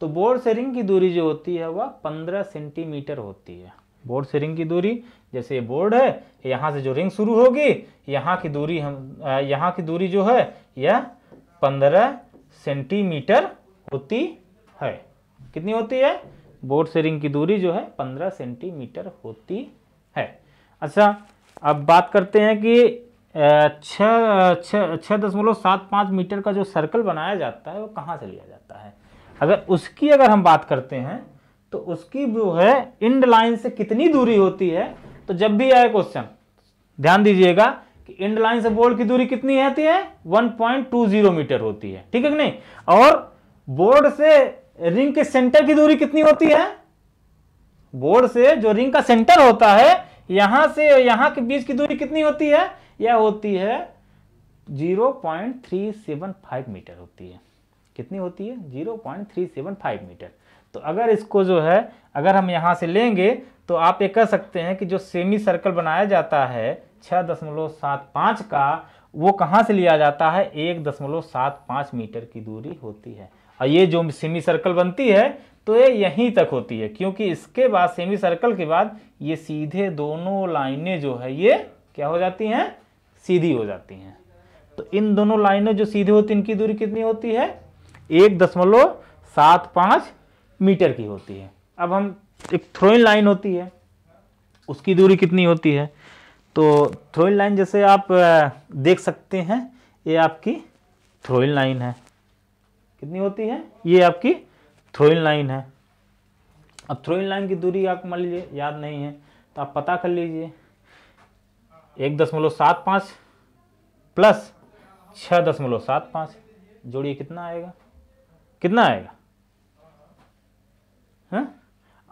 तो बोर्ड से रिंग की दूरी जो होती है वह 15 सेंटीमीटर होती है। बोर्ड से रिंग की दूरी, जैसे बोर्ड है, यहां से जो रिंग शुरू होगी, यहाँ की दूरी जो है यह 15 सेंटीमीटर होती है। कितनी होती है, बोर्ड से रिंग की दूरी जो है 15 सेंटीमीटर होती है। अच्छा, अब बात करते हैं कि 6.75 मीटर का जो सर्कल बनाया जाता है वो कहाँ से लिया जाता है। अगर हम बात करते हैं तो उसकी जो है इंड लाइन से कितनी दूरी होती है। तो जब भी आए क्वेश्चन ध्यान दीजिएगा कि इंड लाइन से बोर्ड की दूरी कितनी होती है, 1.20 मीटर होती है, ठीक है कि नहीं। और बोर्ड से रिंग के सेंटर की दूरी कितनी होती है, बोर्ड से जो रिंग का सेंटर होता है यहां से यहां के बीच की दूरी कितनी होती है, यह होती है 0.375 मीटर होती है। कितनी होती है, 0.375 मीटर। तो अगर इसको जो है अगर हम यहां से लेंगे तो आप ये कह सकते हैं कि जो सेमी सर्कल बनाया जाता है 6.75 का, वो कहां से लिया जाता है, 1.75 मीटर की दूरी होती है। और ये जो सेमी सर्कल बनती है तो ये यहीं तक होती है, क्योंकि इसके बाद सेमी सर्कल के बाद ये सीधे दोनों लाइनें जो है ये क्या हो जाती हैं, सीधी हो जाती हैं। तो इन दोनों लाइनें जो सीधे होती हैं इनकी दूरी कितनी होती है, 1.75 मीटर की होती है। अब हम एक थ्रोइंग लाइन होती है उसकी दूरी कितनी होती है, तो थ्रोइंग लाइन जैसे आप देख सकते हैं ये आपकी थ्रोइंग लाइन है, कितनी होती है, ये आपकी थ्रोइंग लाइन है। अब थ्रोइंग लाइन की दूरी आपको मान लीजिए याद नहीं है तो आप पता कर लीजिए, 1.75 प्लस 6.75 जोड़िए कितना आएगा, कितना आएगा,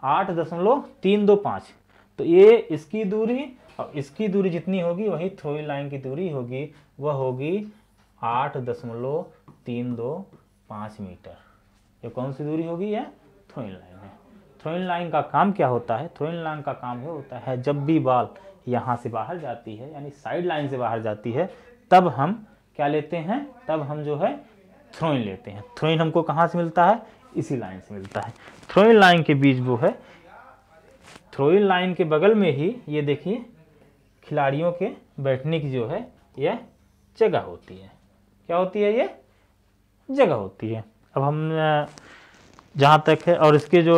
8.325। तो ये इसकी दूरी और इसकी दूरी जितनी होगी वही थ्रोइंग लाइन की दूरी होगी, वह होगी 8.325 मीटर। ये कौन सी दूरी होगी, यह थ्रोइंग लाइन है। थ्रोइंग लाइन का काम क्या होता है, थ्रोइंग लाइन का काम ये होता है जब भी बॉल यहाँ से बाहर जाती है यानी साइड लाइन से बाहर जाती है तब हम क्या लेते हैं, तब हम जो है थ्रोइंग लेते हैं। थ्रोइंग हमको कहाँ से मिलता है, इसी लाइन से मिलता है। थ्रोइंग लाइन के बीच वो है, थ्रोइंग लाइन के बगल में ही ये देखिए खिलाड़ियों के बैठने की जो है यह जगह होती है। क्या होती है, ये जगह होती है। अब हम जहाँ तक है, और इसके जो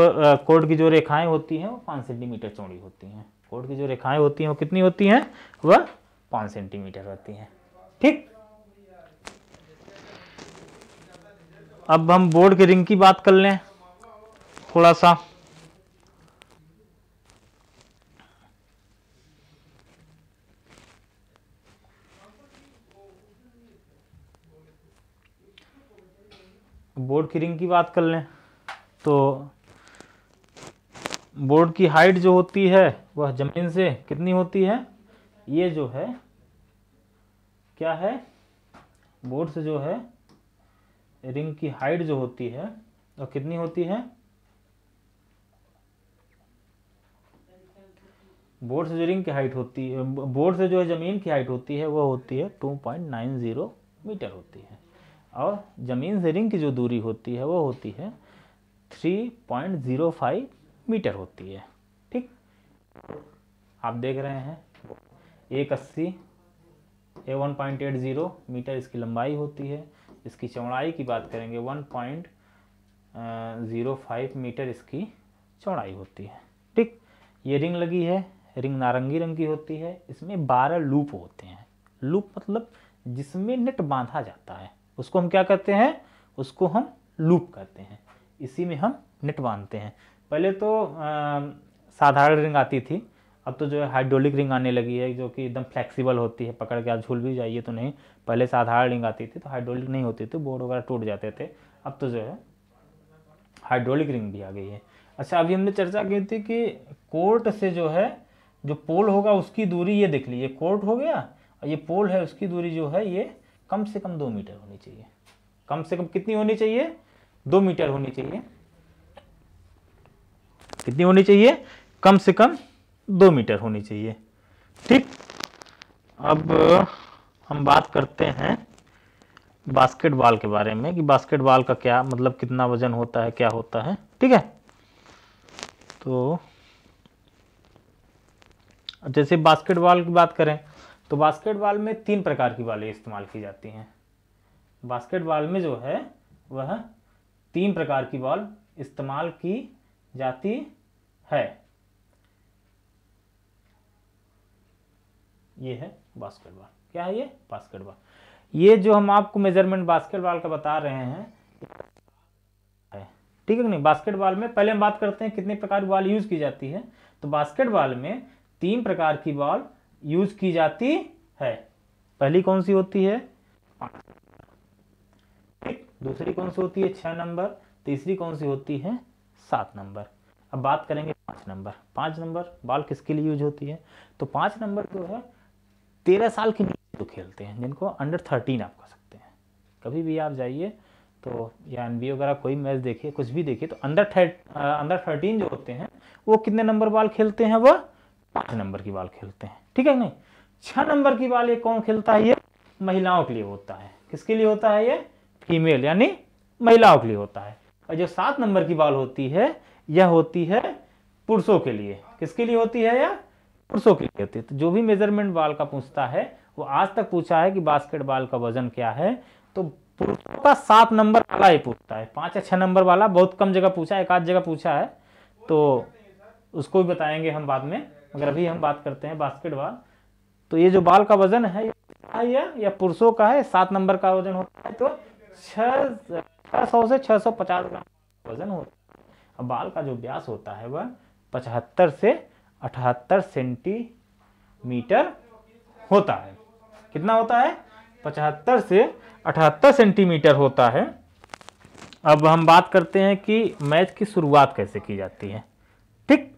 कोर्ट की जो रेखाएं होती हैं वो 5 सेंटीमीटर चौड़ी होती हैं। कोर्ट की जो रेखाएं होती हैं वो कितनी होती हैं, वह 5 सेंटीमीटर होती हैं। ठीक, अब हम बोर्ड के रिंग की बात कर लें थोड़ा सा। बोर्ड की रिंग की बात कर लें तो बोर्ड की हाइट जो होती है वह जमीन से कितनी होती है, ये जो है क्या है, बोर्ड से जो है रिंग की हाइट जो होती है वह कितनी होती है, बोर्ड से जो रिंग की हाइट होती है, बोर्ड से जो है जमीन की हाइट होती है वह होती है 2.90 मीटर होती है, और जमीन से रिंग की जो दूरी होती है वो होती है 3.05 मीटर होती है। ठीक, आप देख रहे हैं 180 ये 1.80 मीटर इसकी लंबाई होती है, इसकी चौड़ाई की बात करेंगे 1.05 मीटर इसकी चौड़ाई होती है। ठीक, ये रिंग लगी है, रिंग नारंगी रंग की होती है, इसमें 12 लूप होते हैं। लूप मतलब जिसमें नेट बांधा जाता है उसको हम क्या कहते हैं, उसको हम लूप कहते हैं। इसी में हम नेट बांधते हैं। पहले तो साधारण रिंग आती थी, अब तो जो है हाइड्रोलिक रिंग आने लगी है जो कि एकदम फ्लेक्सिबल होती है, पकड़ के आप झूल भी जाइए तो नहीं। पहले साधारण रिंग आती थी तो हाइड्रोलिक नहीं होती थी, बोर्ड वगैरह टूट जाते थे। अब तो जो है हाइड्रोलिक रिंग भी आ गई है। अच्छा, अभी हमने चर्चा की थी कि कोर्ट से जो है जो पोल होगा उसकी दूरी, ये देख लीजिए कोर्ट हो गया और ये पोल है, उसकी दूरी जो है ये कम से कम 2 मीटर होनी चाहिए। कम से कम कितनी होनी चाहिए, 2 मीटर होनी चाहिए। कितनी होनी चाहिए, कम से कम 2 मीटर होनी चाहिए। ठीक, अब हम बात करते हैं बास्केटबॉल के बारे में कि बास्केटबॉल का क्या मतलब, कितना वजन होता है, क्या होता है। ठीक है, तो जैसे बास्केटबॉल की बात करें तो बास्केटबॉल में 3 प्रकार की बॉलें इस्तेमाल की जाती हैं। बास्केटबॉल में जो है वह 3 प्रकार की बॉल इस्तेमाल की जाती है। ये है बास्केटबॉल। क्या है ये, बास्केटबॉल। ये जो हम आपको मेजरमेंट बास्केटबॉल का बता रहे हैं, ठीक है कि नहीं। बास्केटबॉल में पहले हम बात करते हैं कितने प्रकार की बॉल यूज की जाती है। तो बास्केटबॉल में 3 प्रकार की बॉल यूज की जाती है। पहली कौन सी होती है, 5, दूसरी कौन सी होती है 6 नंबर, तीसरी कौन सी होती है 7 नंबर। अब बात करेंगे 5 नंबर। 5 नंबर बॉल किसके लिए यूज होती है, तो 5 नंबर जो है 13 साल के नीचे तो खेलते हैं, जिनको अंडर 13 आप कह सकते हैं। कभी भी आप जाइए तो या NBA वगैरह कोई मैच देखिए, कुछ भी देखिए, तो अंडर 13 जो होते हैं वो कितने नंबर बॉल खेलते हैं, वह 5 नंबर की बॉल खेलते हैं। ठीक है नहीं। 6 नंबर की बॉल ये कौन खेलता है, ये महिलाओं के लिए होता है। किसके लिए होता है, ये फीमेल यानी महिलाओं के लिए होता है। और जो 7 नंबर की बॉल होती है यह होती है पुरुषों के लिए। किसके लिए होती है? यह पुरुषों के लिए होती है। तो जो भी मेजरमेंट बॉल का पूछता है वो आज तक पूछा है कि बास्केटबॉल का वजन क्या है, तो पुरुषों का 7 नंबर वाला ही पूछता है। 5 या 6 नंबर वाला बहुत कम जगह पूछा है, एक आध जगह पूछा है, तो उसको भी बताएंगे हम बाद में। मगर अभी हम बात करते हैं बास्केटबॉल। तो ये जो बॉल का वजन है या पुरुषों का है, 7 नंबर का वजन होता है, तो 600 से 650 ग्राम वजन होता है। अब बॉल का जो व्यास होता है वह 75 से 78 सेंटीमीटर होता है। कितना होता है? 75 से 78 सेंटीमीटर होता है। अब हम बात करते हैं कि मैच की शुरुआत कैसे की जाती है। ठीक,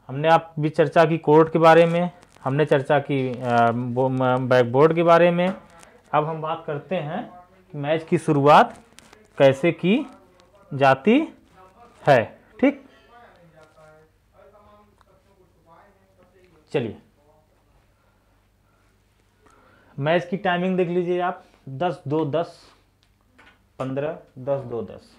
हमने आप भी चर्चा की कोर्ट के बारे में, हमने चर्चा की बैकबोर्ड के बारे में। अब हम बात करते हैं कि मैच की शुरुआत कैसे की जाती है। ठीक, चलिए मैच की टाइमिंग देख लीजिए आप। 10-2-10, 15-10-2-10।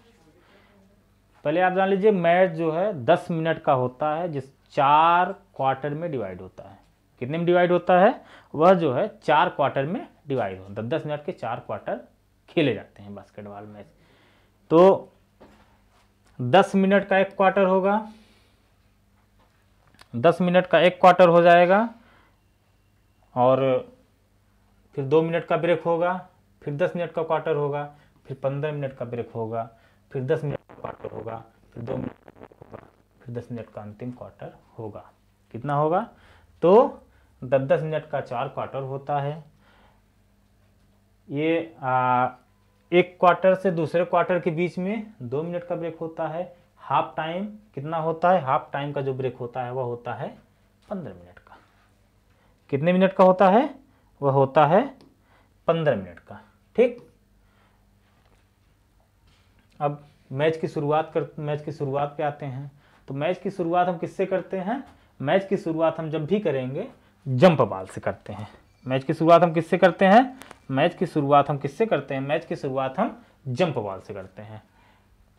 पहले आप जान लीजिए मैच जो है 10 मिनट का होता है, जिस 4 क्वार्टर में डिवाइड होता है। कितने में डिवाइड होता है? वह जो है 4 क्वार्टर में डिवाइड होता है। 10 मिनट के 4 क्वार्टर खेले जाते हैं बास्केटबॉल मैच। तो 10 मिनट का 1 क्वार्टर होगा, 10 मिनट का 1 क्वार्टर हो जाएगा, और फिर 2 मिनट का ब्रेक होगा, फिर 10 मिनट का क्वार्टर होगा, फिर 15 मिनट का ब्रेक होगा, फिर 10 मिनट का क्वार्टर होगा, फिर 2 मिनट का ब्रेक होगा, फिर 10 मिनट का अंतिम क्वार्टर होगा। कितना होगा? तो 10-10 मिनट का 4 क्वार्टर होता है। ये एक क्वार्टर से दूसरे क्वार्टर के बीच में 2 मिनट का ब्रेक होता है। हाफ टाइम कितना होता है? हाफ टाइम का जो ब्रेक होता है वह होता है 15 मिनट का। कितने मिनट का होता है? वह होता है 15 मिनट का। ठीक, अब मैच की शुरुआत पे आते हैं। तो मैच की शुरुआत हम किससे करते हैं? मैच की शुरुआत हम जब भी करेंगे जंप बॉल से करते हैं। मैच की शुरुआत हम किससे करते हैं? मैच की शुरुआत हम किससे करते हैं? मैच की शुरुआत हम जंप बॉल से करते हैं।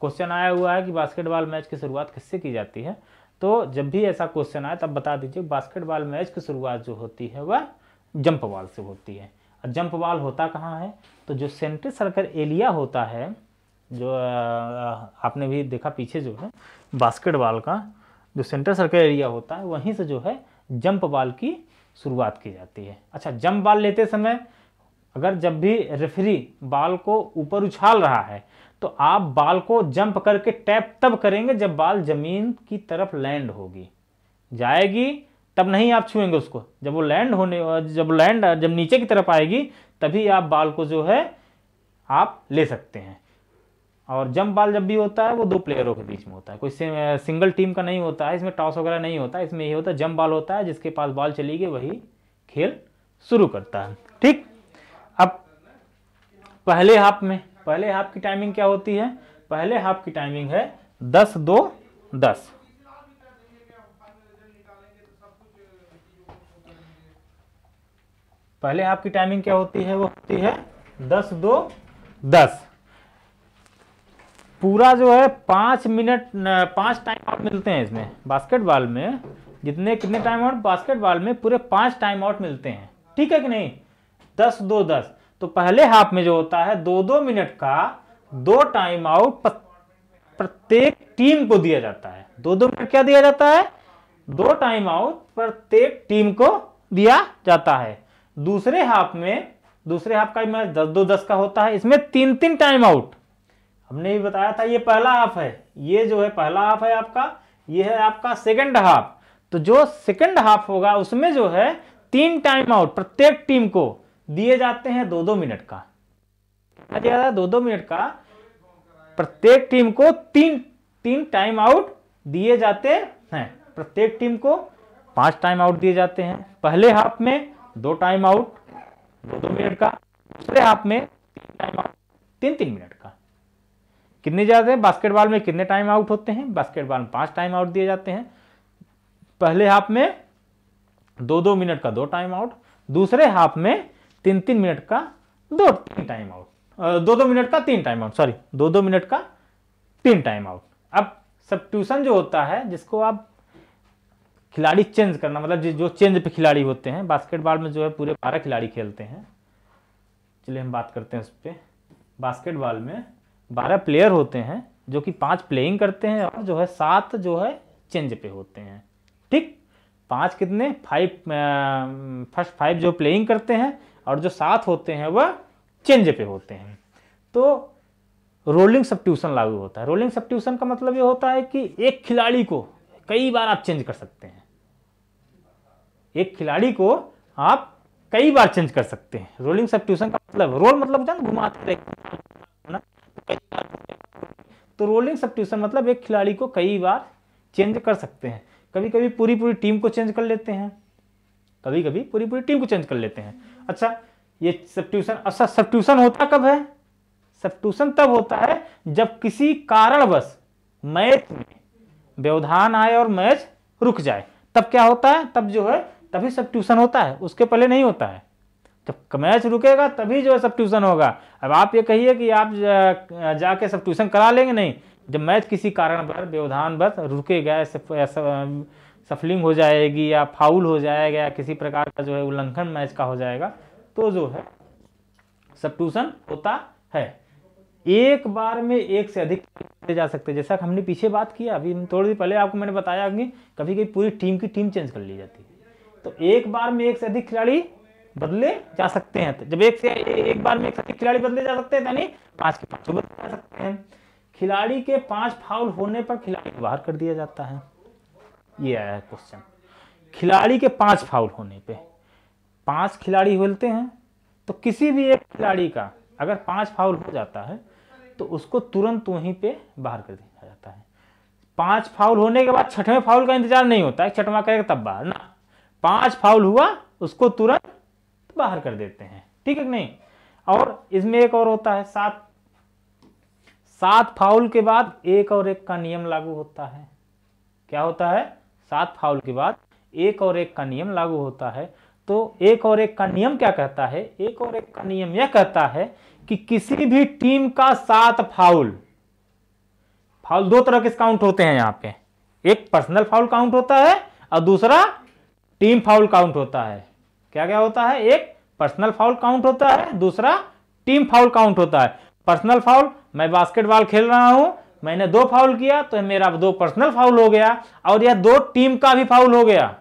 क्वेश्चन आया हुआ है कि बास्केटबॉल मैच की शुरुआत किससे की जाती है। तो जब भी ऐसा क्वेश्चन आए तब बता दीजिए बास्केटबॉल मैच की शुरुआत जो होती है वह जंप बॉल से होती है। और जंप बॉल होता कहाँ है? तो जो सेंटर सर्कल एरिया होता है, जो आपने भी देखा पीछे जो है बास्केटबॉल का जो सेंटर सर्कल एरिया होता है, वहीं से जो है जंप बॉल की शुरुआत की जाती है। अच्छा, जंप बॉल लेते समय अगर जब भी रेफरी बॉल को ऊपर उछाल रहा है तो आप बॉल को जंप करके टैप तब करेंगे जब बॉल जमीन की तरफ लैंड होगी, जाएगी तब नहीं आप छुएंगे उसको। जब वो जब नीचे की तरफ आएगी तभी आप बॉल को जो है आप ले सकते हैं। और जंप बॉल जब भी होता है वो 2 प्लेयरों के बीच में होता है, कोई सिंगल टीम का नहीं होता है। इसमें टॉस वगैरह नहीं होता है, इसमें ये होता है जंप बॉल होता है, जिसके पास बॉल चली गई वही खेल शुरू करता है। ठीक, अब पहले हाफ की टाइमिंग क्या होती है? पहले हाफ की टाइमिंग है 10-2-10। पहले हाफ की टाइमिंग क्या होती है? वो होती है 10-2-10। पूरा जो है 5 टाइम आउट मिलते हैं इसमें। बास्केटबॉल में कितने टाइम आउट? बास्केटबॉल में पूरे 5 टाइम आउट मिलते हैं। ठीक है कि नहीं? 10-2-10। तो पहले हाफ में जो होता है 2-2 मिनट का 2 टाइम आउट प्रत्येक टीम को दिया जाता है। 2-2 मिनट क्या दिया जाता है? 2 टाइम आउट प्रत्येक टीम को दिया जाता है। दूसरे हाफ का मैच 10-2-10 का होता है। इसमें 3-3 टाइम आउट। हमने भी बताया था ये पहला हाफ है, ये जो है पहला हाफ है आपका, ये है आपका सेकंड हाफ। तो जो सेकंड हाफ होगा उसमें जो है 3 टाइम आउट प्रत्येक टीम को दिए जाते हैं 2-2 मिनट का। कितना दिया जाता है? 2-2 मिनट का प्रत्येक टीम को 3 टाइम आउट दिए जाते हैं। प्रत्येक टीम को 5 टाइम आउट दिए जाते हैं। पहले हाफ में 2 टाइम आउट 2-2 मिनट का, दूसरे हाफ में 3 टाइम आउट 3-3 मिनट का। कितने जाते हैं? बास्केटबॉल में कितने टाइम आउट होते हैं? बास्केटबॉल में 5 टाइम आउट दिए जाते हैं। पहले हाफ में 2-2 मिनट का 2 टाइम आउट, दूसरे हाफ में 3-3 मिनट का 2 टाइम आउट। 2-2 मिनट का 3 टाइम आउट, सॉरी 2-2 मिनट का 3 टाइम आउट। अब सब्स्टिट्यूशन जो होता है, जिसको आप खिलाड़ी चेंज करना, मतलब जो चेंज पे खिलाड़ी होते हैं, बास्केटबॉल में जो है पूरे 12 खिलाड़ी खेलते हैं। चलिए हम बात करते हैं उस पर। बास्केटबॉल में 12 प्लेयर होते हैं, जो कि 5 प्लेइंग करते हैं और जो है 7 जो है चेंज पे होते हैं। ठीक, 5 कितने 5 फर्स्ट 5 जो प्लेइंग करते हैं और जो 7 होते हैं वह चेंज पे होते हैं। तो रोलिंग सब्स्टिट्यूशन लागू होता है। रोलिंग सब्स्टिट्यूशन का मतलब ये होता है कि एक खिलाड़ी को कई बार आप चेंज कर सकते हैं। एक खिलाड़ी को आप कई बार चेंज कर सकते हैं। रोलिंग सब्स्टिट्यूशन का मतलब, रोल मतलब जान घुमाते ना, तो रोलिंग सब्स्टिट्यूशन मतलब एक खिलाड़ी को कई बार चेंज कर सकते हैं। कभी कभी पूरी पूरी टीम को चेंज कर लेते हैं, कभी कभी पूरी पूरी टीम को चेंज कर लेते हैं। अच्छा, ये सब्स्टिट्यूशन, अच्छा सब्स्टिट्यूशन होता कब है? सब्स्टिट्यूशन तब होता है जब किसी कारणवश मैच में व्यवधान आए और मैच रुक जाए, तब क्या होता है? तब जो है तभी सब्स्टिट्यूशन होता है, उसके पहले नहीं होता है। जब मैच रुकेगा तभी जो है सब्स्टिट्यूशन होगा। अब आप ये कहिए कि आप जाके सब्स्टिट्यूशन करा लेंगे, नहीं। जब मैच किसी कारण पर व्यवधान बस रुकेगा, सफलिंग हो जाएगी या फाउल हो जाएगा या किसी प्रकार का जो है उल्लंघन मैच का हो जाएगा, तो जो है सब्स्टिट्यूशन होता है। एक बार में एक से अधिक ले जा सकते हैं, जैसा कि हमने पीछे बात किया, अभी थोड़ी देर पहले आपको मैंने बताया कि कभी कभी पूरी टीम की टीम चेंज कर ली जाती है। तो एक बार में एक से अधिक खिलाड़ी बदले जा सकते हैं। तो जब एक बार में एक से अधिक खिलाड़ी बदले जा सकते हैं, यानी 5 के 5 बदले जा सकते हैं। खिलाड़ी के 5 फाउल होने पर खिलाड़ी को बाहर कर दिया जाता है। ये आया है क्वेश्चन। खिलाड़ी के 5 फाउल होने पे, 5 खिलाड़ी होते हैं, तो किसी भी एक खिलाड़ी का अगर 5 फाउल हो जाता है तो उसको तुरंत वहीं पे बाहर कर दिया जाता है। 5 फाउल होने के बाद 6वें फाउल का इंतजार नहीं होता है, 6वां करेगा तब बाहर ना। 5 फाउल हुआ उसको तुरंत बाहर कर देते हैं, ठीक है कि नहीं। और इसमें एक और होता है, 7 फाउल के बाद 1 और 1 का नियम लागू होता है। क्या होता है? 7 फाउल के बाद 1 और 1 का नियम लागू होता है। तो 1 और 1 का नियम क्या कहता है? 1 और 1 का नियम यह कहता है कि किसी भी टीम का 7 फाउल 2 तरह के काउंट होते हैं यहाँ पे। एक पर्सनल फाउल काउंट होता है और दूसरा टीम फाउल काउंट होता है। क्या क्या होता है? एक पर्सनल फाउल काउंट होता है, दूसरा टीम फाउल काउंट होता है। पर्सनल फाउल, मैं बास्केटबॉल खेल रहा हूं, मैंने 2 फाउल किया तो मेरा 2 पर्सनल फाउल हो गया और यह 2 टीम का भी फाउल हो गया।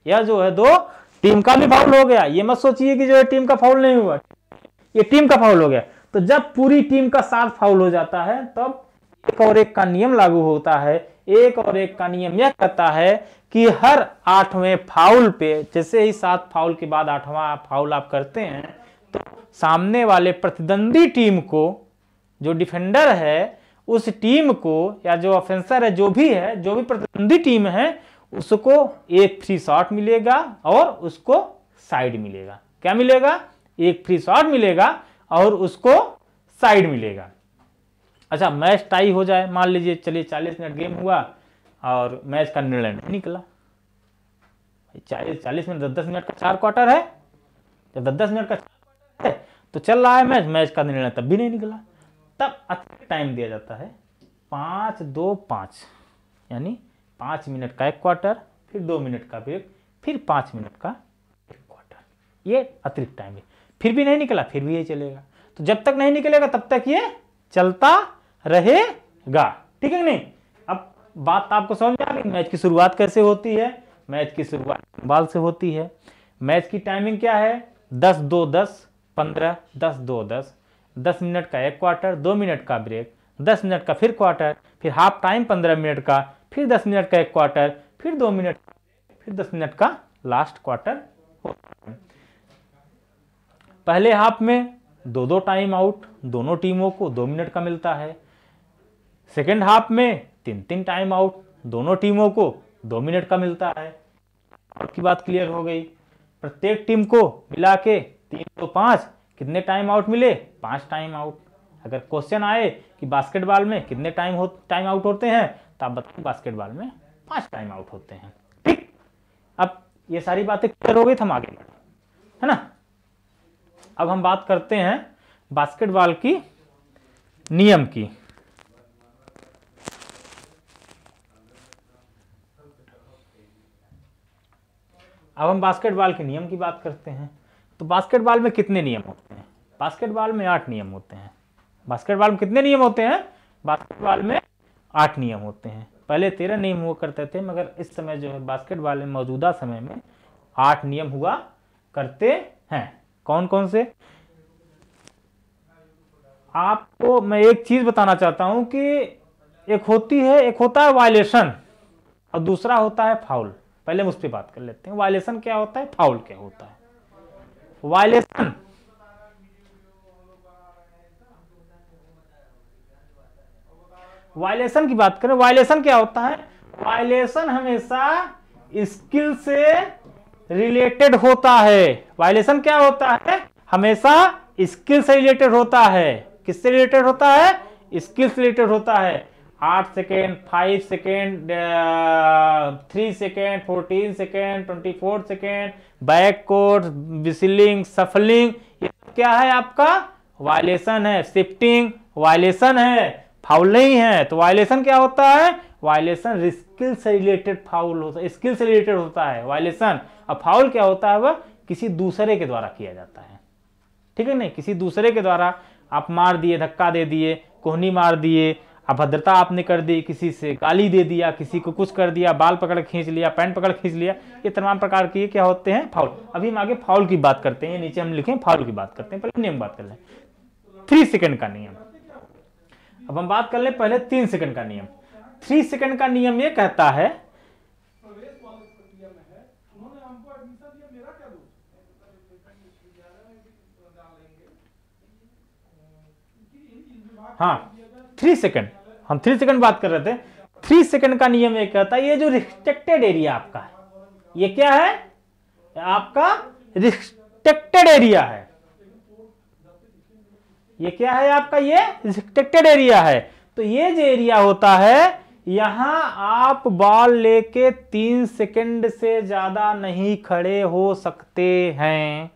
यह जो है 2 टीम का भी फाउल हो गया। ये मत सोचिए कि जो है टीम का फाउल नहीं हुआ, ये टीम का फाउल हो गया। तो जब पूरी टीम का 7 फाउल हो जाता है तब 1 और 1 का नियम लागू होता है। 1 और 1 का नियम यह कहता है कि हर 8वें फाउल पे, जैसे ही 7 फाउल के बाद 8वां फाउल आप करते हैं, तो सामने वाले प्रतिद्वंदी टीम को, जो डिफेंडर है उस टीम को, या जो ऑफेंसर है, जो भी प्रतिद्वंदी टीम है, उसको एक फ्री शॉट मिलेगा और उसको साइड मिलेगा। क्या मिलेगा? एक फ्री शॉट मिलेगा और उसको साइड मिलेगा। अच्छा, मैच टाई हो जाए, मान लीजिए, चलिए 40 मिनट गेम हुआ और मैच का निर्णय नहीं निकला। 40 मिनट 10-10 मिनट का 4 क्वार्टर है, जब 10-10 मिनट का 4 क्वार्टर है तो चल रहा है मैच का निर्णय तब भी नहीं निकला। तब अतिरिक्त टाइम दिया जाता है 5-2-5, यानी 5 मिनट का 1 क्वार्टर, फिर 2 मिनट का ब्रेक, फिर 5 मिनट का 1 क्वार्टर। ये अतिरिक्त टाइम है। फिर भी नहीं निकला, फिर भी ये चलेगा। तो जब तक नहीं निकलेगा तब तक ये चलता रहेगा, ठीक है नहीं। अब बात आपको समझ में आ गई। मैच की शुरुआत कैसे होती है? मैच की शुरुआत बॉल से होती है। मैच की टाइमिंग क्या है? 10-2-10, 15, 10-2-10, 10 मिनट का 1 क्वार्टर, 2 मिनट का ब्रेक, 10 मिनट का फिर क्वार्टर, फिर हाफ टाइम 15 मिनट का, फिर 10 मिनट का 1 क्वार्टर, फिर 2 मिनट, फिर 10 मिनट का लास्ट क्वार्टर होता है। पहले हाफ में 2-2 टाइम आउट दोनों टीमों को 2 मिनट का मिलता है। सेकेंड हाफ में 3-3 टाइम आउट दोनों टीमों को 2 मिनट का मिलता है। और की बात क्लियर हो गई। प्रत्येक टीम को मिला के 3-2-5 कितने टाइम आउट मिले? 5 टाइम आउट। अगर क्वेश्चन आए कि बास्केटबॉल में कितने टाइम आउट होते हैं, तो आप बताओ बास्केटबॉल में 5 टाइम आउट होते हैं। ठीक, अब ये सारी बातें क्लियर हो गई, हम आगे बढ़े, है ना। अब हम बात करते हैं बास्केटबॉल की नियम की। अब हम बास्केटबॉल के नियम की बात करते हैं। तो बास्केटबॉल में कितने नियम होते हैं? बास्केटबॉल में 8 नियम होते हैं। बास्केटबॉल में कितने नियम होते हैं? बास्केटबॉल में 8 नियम होते हैं। पहले 13 नियम हुआ करते थे, मगर इस समय जो है बास्केटबॉल में मौजूदा समय में 8 नियम हुआ करते हैं। कौन कौन से? आपको मैं एक चीज बताना चाहता हूं कि एक होता है वायलेशन और दूसरा होता है फाउल। पहले हम उस पर बात कर लेते हैं। वायलेशन क्या होता है, फाउल क्या होता है? वायलेशन की बात करें, वायलेशन क्या होता है? वायलेशन हमेशा स्किल से रिलेटेड होता है। वायलेशन क्या होता है? हमेशा स्किल से रिलेटेड होता है। किससे रिलेटेड होता है? स्किल से रिलेटेड होता है। 8 second, 5 second, 3 second, 14 second, 24 second, backcourt, whistling, shuffling, ये क्या है? आपका वायलेशन है। शिफ्टिंग वायलेशन है, फाउल नहीं है। तो वायलेशन क्या होता है? वायलेशन स्किल से रिलेटेड फाउल होता है, स्किल से रिलेटेड होता है वायलेशन। अब फाउल क्या होता है? वह किसी दूसरे के द्वारा किया जाता है, ठीक है नहीं? किसी दूसरे के द्वारा आप मार दिए, धक्का दे दिए, कोहनी मार दिए, अभद्रता आपने कर दी, किसी से गाली दे दिया, किसी को कुछ कर दिया, बाल पकड़ खींच लिया, पैंट पकड़ खींच लिया, ये तमाम प्रकार की क्या होते हैं? फाउल। अभी हम आगे फाउल की बात करते हैं। नीचे हम लिखें फाउल की बात करते हैं। पहले नियम बात कर लें। 3 सेकंड का नियम। अब हम बात कर ले पहले 3 सेकंड का नियम। 3 सेकंड का नियम ये कहता है, हाँ 3 सेकंड, हम 3 सेकंड बात कर रहे थे। 3 सेकंड का नियम ये कहता है, ये जो रिस्ट्रिक्टेड एरिया आपका है, ये क्या है? आपका रिस्ट्रिक्टेड एरिया है। ये क्या है आपका? ये रिस्ट्रिक्टेड एरिया है। तो ये जो एरिया होता है, यहां आप बॉल लेके 3 सेकंड से ज्यादा नहीं खड़े हो सकते हैं।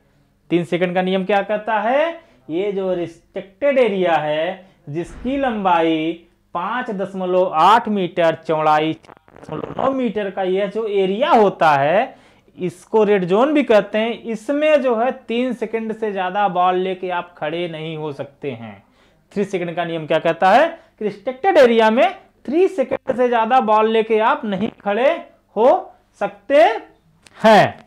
3 सेकंड का नियम क्या कहता है? ये जो रिस्ट्रिक्टेड एरिया है, जिसकी लंबाई 5.8 मीटर, चौड़ाई 4.9 मीटर का यह जो एरिया होता है, इसको रेड जोन भी कहते हैं। इसमें जो है 3 सेकंड से ज्यादा बॉल लेके आप खड़े नहीं हो सकते हैं। 3 सेकंड का नियम क्या कहता है? कि रिस्ट्रिक्टेड एरिया में 3 सेकंड से ज्यादा बॉल लेके आप नहीं खड़े हो सकते हैं,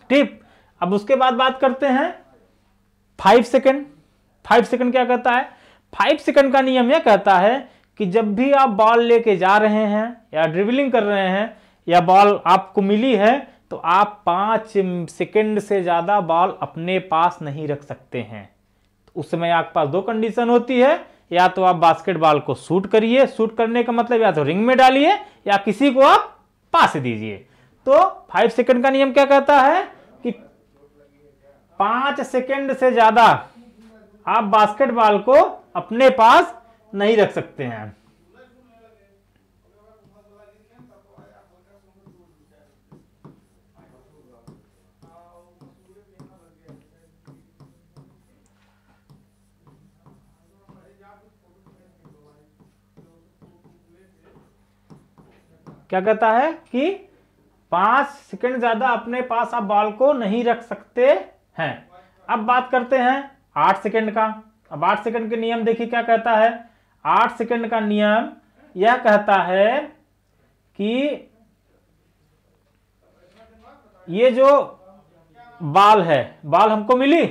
ठीक। अब उसके बाद बात करते हैं 5 सेकंड। 5 सेकंड क्या कहता है? 5 सेकंड का नियम यह कहता है कि जब भी आप बॉल लेके जा रहे हैं या ड्रिबलिंग कर रहे हैं या बॉल आपको मिली है, तो आप 5 सेकंड से ज्यादा बॉल अपने पास नहीं रख सकते हैं। तो उस समय आपके पास 2 कंडीशन होती है, या तो आप बास्केटबॉल को शूट करिए, शूट करने का मतलब या तो रिंग में डालिए या किसी को आप पास दीजिए। तो 5 सेकंड का नियम क्या कहता है कि 5 सेकंड से ज्यादा आप बास्केटबॉल को अपने पास नहीं रख सकते हैं। क्या कहता है कि 5 सेकंड ज्यादा अपने पास आप बॉल को नहीं रख सकते हैं। अब बात करते हैं 8 सेकंड का। अब 8 सेकंड के नियम देखिए क्या कहता है। 8 सेकंड का नियम यह कहता है कि ये जो बॉल है, बॉल हमको मिली,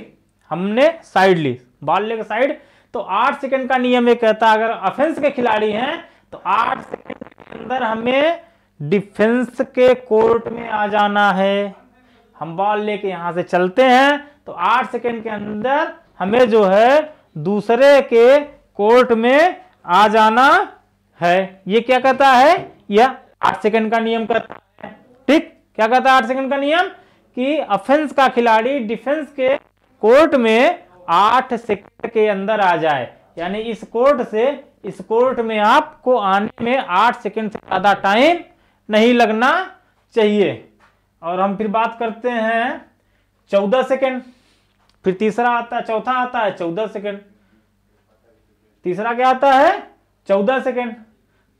हमने साइड ली, बॉल लेकर साइड, तो 8 सेकंड का नियम ये कहता है अगर ऑफेंस के खिलाड़ी हैं तो 8 सेकंड के अंदर हमें डिफेंस के कोर्ट में आ जाना है। हम बॉल लेके यहां से चलते हैं तो 8 सेकंड के अंदर हमें जो है दूसरे के कोर्ट में आ जाना है। ये क्या कहता है? यह 8 सेकंड का नियम कहता है, ठीक। क्या कहता है 8 सेकंड का नियम? कि ऑफेंस का खिलाड़ी डिफेंस के कोर्ट में 8 सेकंड के अंदर आ जाए, यानी इस कोर्ट से इस कोर्ट में आपको आने में 8 सेकंड से ज्यादा टाइम नहीं लगना चाहिए। और हम फिर बात करते हैं 14 सेकंड। फिर तीसरा आता है, चौथा आता है 14 सेकंड। तीसरा क्या आता है? 14 सेकंड।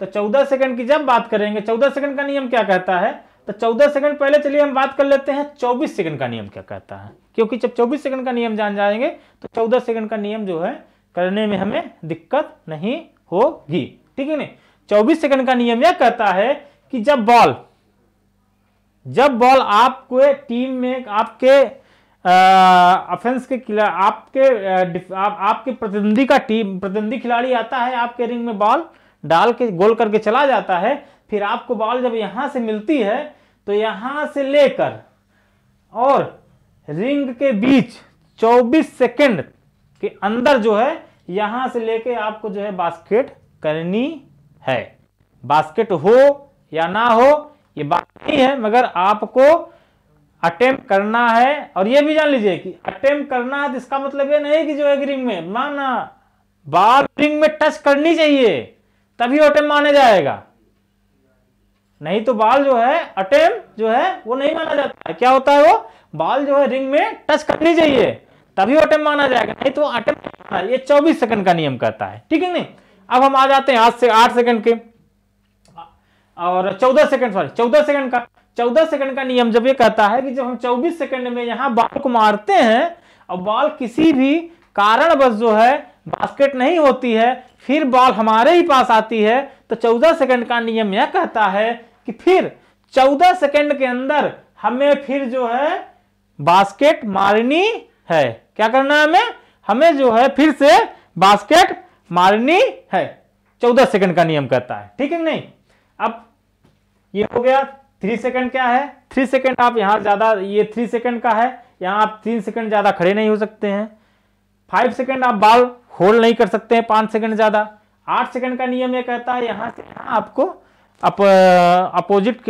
तो 14 सेकंड की जब बात करेंगे, 14 सेकंड का नियम क्या कहता है, तो 14 सेकंड पहले चलिए हम बात कर लेते हैं 24 सेकंड का नियम क्या कहता है, क्योंकि जब 24 सेकंड का नियम जान जाएंगे तो 14 सेकंड का नियम जो है करने में हमें दिक्कत नहीं होगी, ठीक है नहीं। 24 सेकंड का नियम यह कहता है कि जब बॉल आपके टीम में आपके ऑफेंस के आपके प्रतिद्वंदी खिलाड़ी आता है, आपके रिंग में बॉल डाल के गोल करके चला जाता है, फिर आपको बॉल जब यहां से मिलती है तो यहां से लेकर और रिंग के बीच 24 सेकंड के अंदर जो है यहां से लेके आपको जो है बास्केट करनी है। बास्केट हो या ना हो ये बात नहीं है, मगर आपको अटेम्प्ट करना है। और ये भी जान लीजिए कि अटेम्प्ट करना है तो इसका मतलब ये नहीं कि जो है रिंग में माना बॉल रिंग में टच करनी चाहिए तभी अटेम्प्ट माना जाएगा, नहीं तो बॉल जो है अटेम्प्ट जो है वो नहीं माना जाता है। क्या होता है? वो बॉल जो है रिंग में टच करनी चाहिए तभी अटेम्प्ट माना जाएगा, नहीं तो अटेम्प्ट। ये 24 सेकंड का नियम कहता है, ठीक है नहीं। अब हम आ जाते हैं 8 सेकंड के और 14 सेकंड, सॉरी 14 सेकंड का। 14 सेकंड का नियम जब ये कहता है कि जब हम 24 सेकंड में यहां बॉल को मारते हैं और बॉल किसी भी कारणवश जो है बास्केट नहीं होती है, फिर बॉल हमारे ही पास आती है, तो 14 सेकंड का नियम यह कहता है कि फिर 14 सेकंड के अंदर हमें फिर जो है बास्केट मारनी है। क्या करना है? हमें जो है फिर से बास्केट मारनी है। 14 सेकंड का नियम कहता है, ठीक है नहीं। अब ये हो गया। 3 सेकंड क्या है? 3 सेकंड आप यहां ज्यादा, ये 3 सेकंड का है, यहां आप 3 सेकंड ज्यादा खड़े नहीं हो सकते हैं। 5 सेकंड आप बॉल होल्ड नहीं कर सकते हैं 5 सेकंड ज्यादा। 8 सेकंड का नियम ये कहता है यहां से यहां आपको अपोजिट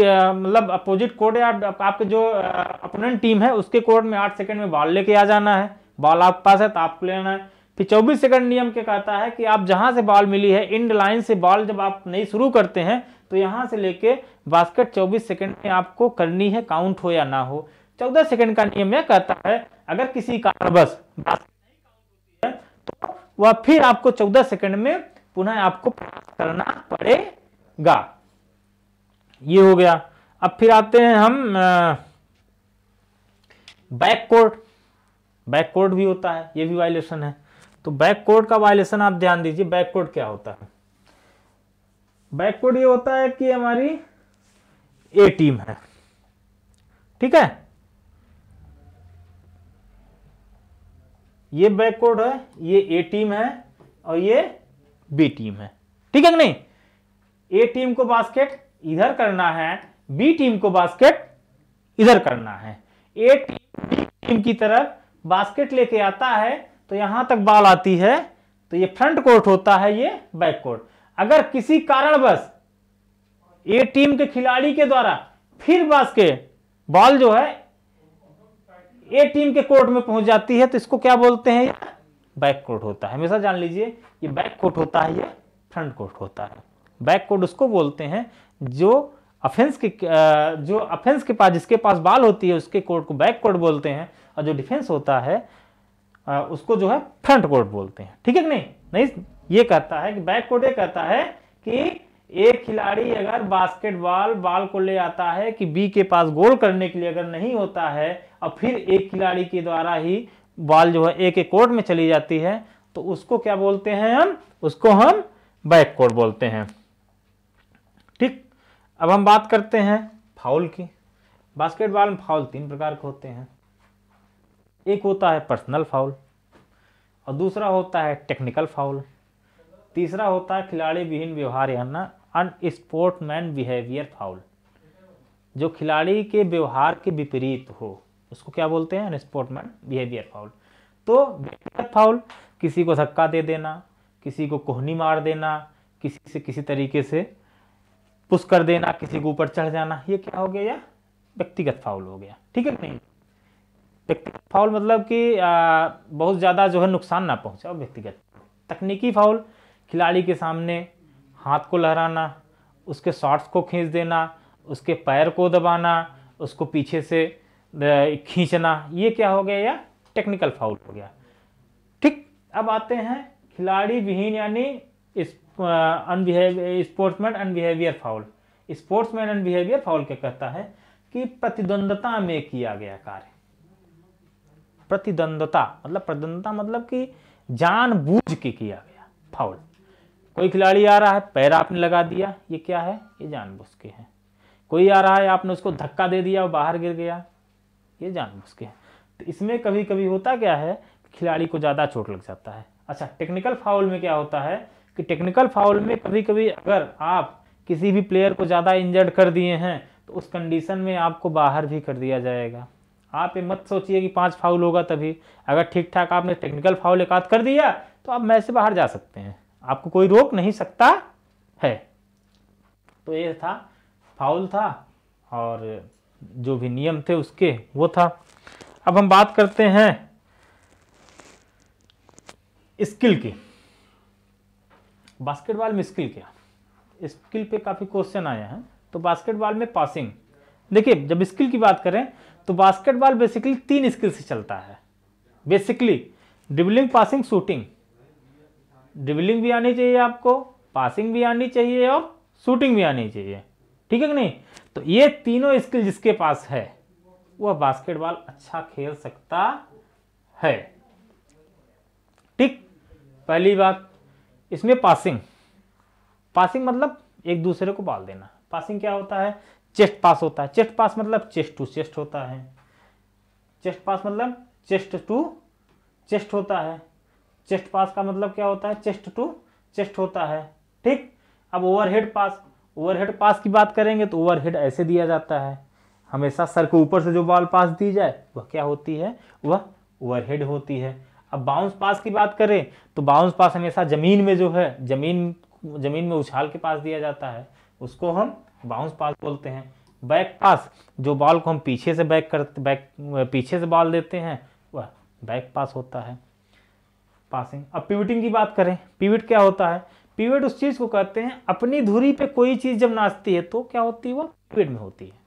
कोर्ट या आपके जो अपोनेंट टीम है उसके कोर्ट में 8 सेकंड में बॉल लेके आ जाना है। बॉल आपके पास है तो आपको लेना है। फिर 24 सेकंड नियम क्या कहता है कि आप जहां से बॉल मिली है इंड लाइन से बॉल जब आप नहीं शुरू करते हैं तो यहां से लेके बास्केट 24 सेकंड में आपको करनी है, काउंट हो या ना हो। 14 सेकंड का नियम यह कहता है अगर किसी कारणवश बास्केट नहीं काउंट होती है तो वह फिर आपको 14 सेकंड में पुनः आपको करना पड़ेगा। ये हो गया। अब फिर आते हैं हम बैक कोर्ट भी होता है, ये भी वायलेशन है। तो बैक कोर्ट का वायलेशन आप ध्यान दीजिए। बैक कोर्ट क्या होता है? बैक कोर्ट ये होता है कि हमारी ए टीम है, ठीक है, ये बैक कोर्ट है, ये ए टीम है और ये बी टीम है, ठीक है कि नहीं। ए टीम को बास्केट इधर करना है, बी टीम को बास्केट इधर करना है। ए टीम बी टीम की तरफ बास्केट लेके आता है तो यहां तक बॉल आती है तो ये फ्रंट कोर्ट होता है, ये बैक कोर्ट। अगर किसी कारणवश ए टीम के खिलाड़ी के द्वारा फिर बास्केट बॉल जो है ए टीम के कोर्ट में पहुंच जाती है तो इसको क्या बोलते हैं? बैक कोर्ट होता है। हमेशा जान लीजिए ये बैक कोर्ट होता है, ये फ्रंट कोर्ट होता है। बैक कोर्ट उसको बोलते हैं जो ऑफेंस के पास जिसके पास बॉल होती है उसके कोर्ट को बैक कोर्ट बोलते हैं, और जो डिफेंस होता है उसको जो है फ्रंट कोर्ट बोलते हैं, ठीक है कि नहीं। ये कहता है कि बैक कोर्ट ये कहता है कि एक खिलाड़ी अगर बास्केटबॉल बॉल को ले आता है कि बी के पास गोल करने के लिए अगर नहीं होता है और फिर एक खिलाड़ी के द्वारा ही बॉल जो है ए के कोर्ट में चली जाती है तो उसको क्या बोलते हैं? उसको हम बैक कोर्ट बोलते हैं, ठीक। अब हम बात करते हैं फाउल की। बास्केटबॉल में फाउल 3 प्रकार के होते हैं। एक होता है पर्सनल फाउल और दूसरा होता है टेक्निकल फाउल, तीसरा होता है खिलाड़ी विहीन व्यवहार या अनस्पोर्ट्समैन बिहेवियर फाउल। जो खिलाड़ी के व्यवहार के विपरीत हो उसको क्या बोलते हैं? अनस्पोर्ट्समैन बिहेवियर फाउल। तो व्यक्तिगत फाउल, किसी को धक्का दे देना, किसी को कोहनी मार देना, किसी से किसी तरीके से पुश कर देना, किसी के ऊपर चढ़ जाना, ये क्या हो गया? या व्यक्तिगत फाउल हो गया, ठीक है नहीं। व्यक्तिगत फाउल मतलब कि बहुत ज़्यादा जो है नुकसान ना पहुंचाओ, व्यक्तिगत। तकनीकी फाउल, खिलाड़ी के सामने हाथ को लहराना, उसके शॉट्स को खींच देना, उसके पैर को दबाना, उसको पीछे से खींचना, ये क्या हो गया? या टेक्निकल फाउल हो गया। ठीक, अब आते हैं खिलाड़ी विहीन यानी स्पोर्ट्समैन अनबिहेवियर फाउल। स्पोर्ट्समैन अनबिहेवियर फाउल क्या कहता है कि प्रतिद्वंदता में किया गया कार्य। प्रतिद्वंदता मतलब कि जानबूझ के किया गया फाउल। कोई खिलाड़ी आ रहा है, पैर आपने लगा दिया, ये क्या है, ये जानबूझ के है। कोई आ रहा है, आपने उसको धक्का दे दिया, वो बाहर गिर गया, ये जानबूझ के है। तो इसमें कभी कभी होता क्या है, खिलाड़ी को ज़्यादा चोट लग जाता है। अच्छा, टेक्निकल फाउल में क्या होता है कि टेक्निकल फाउल में कभी कभी अगर आप किसी भी प्लेयर को ज़्यादा इंजर्ड कर दिए हैं तो उस कंडीशन में आपको बाहर भी कर दिया जाएगा। आप ये मत सोचिए कि 5 फाउल होगा तभी, अगर ठीक ठाक आपने टेक्निकल फाउल एक आध कर दिया तो आप मैच से बाहर जा सकते हैं, आपको कोई रोक नहीं सकता है। तो ये था फाउल था और जो भी नियम थे उसके वो था। अब हम बात करते हैं स्किल की। बास्केटबॉल में स्किल क्या, स्किल पे काफ़ी क्वेश्चन आए हैं। तो बास्केटबॉल में पासिंग, देखिए जब स्किल की बात करें तो बास्केटबॉल बेसिकली 3 स्किल से चलता है। Basically dribbling, passing, shooting. Dribbling भी आनी चाहिए आपको, पासिंग भी आनी चाहिए और शूटिंग भी आनी चाहिए, ठीक है कि नहीं। तो ये तीनों स्किल जिसके पास है वह बास्केटबॉल अच्छा खेल सकता है। ठीक, पहली बात इसमें पासिंग मतलब एक दूसरे को बॉल देना। पासिंग क्या होता है, चेस्ट पास होता है। चेस्ट पास मतलब चेस्ट टू चेस्ट होता है। चेस्ट पास मतलब चेस्ट टू चेस्ट होता है। चेस्ट पास का मतलब क्या होता है, चेस्ट टू चेस्ट होता है। ठीक, अब ओवरहेड पास की बात करेंगे तो ओवरहेड ऐसे दिया जाता है, हमेशा सर के ऊपर से जो बॉल पास दी जाए वह क्या होती है, वह ओवरहेड होती है। अब बाउंस पास की बात करें तो बाउंस पास हमेशा जमीन में जो है जमीन में उछाल के पास दिया जाता है, उसको हम बाउंस पास बोलते हैं। बैक पास जो बॉल को हम पीछे से पीछे से बॉल देते हैं वह बैक पास होता है, पासिंग। अब पिवटिंग की बात करें, पिवट क्या होता है, पिवट उस चीज को कहते हैं अपनी धुरी पे कोई चीज जब नाचती है तो क्या होती है, वो पिवट में होती है।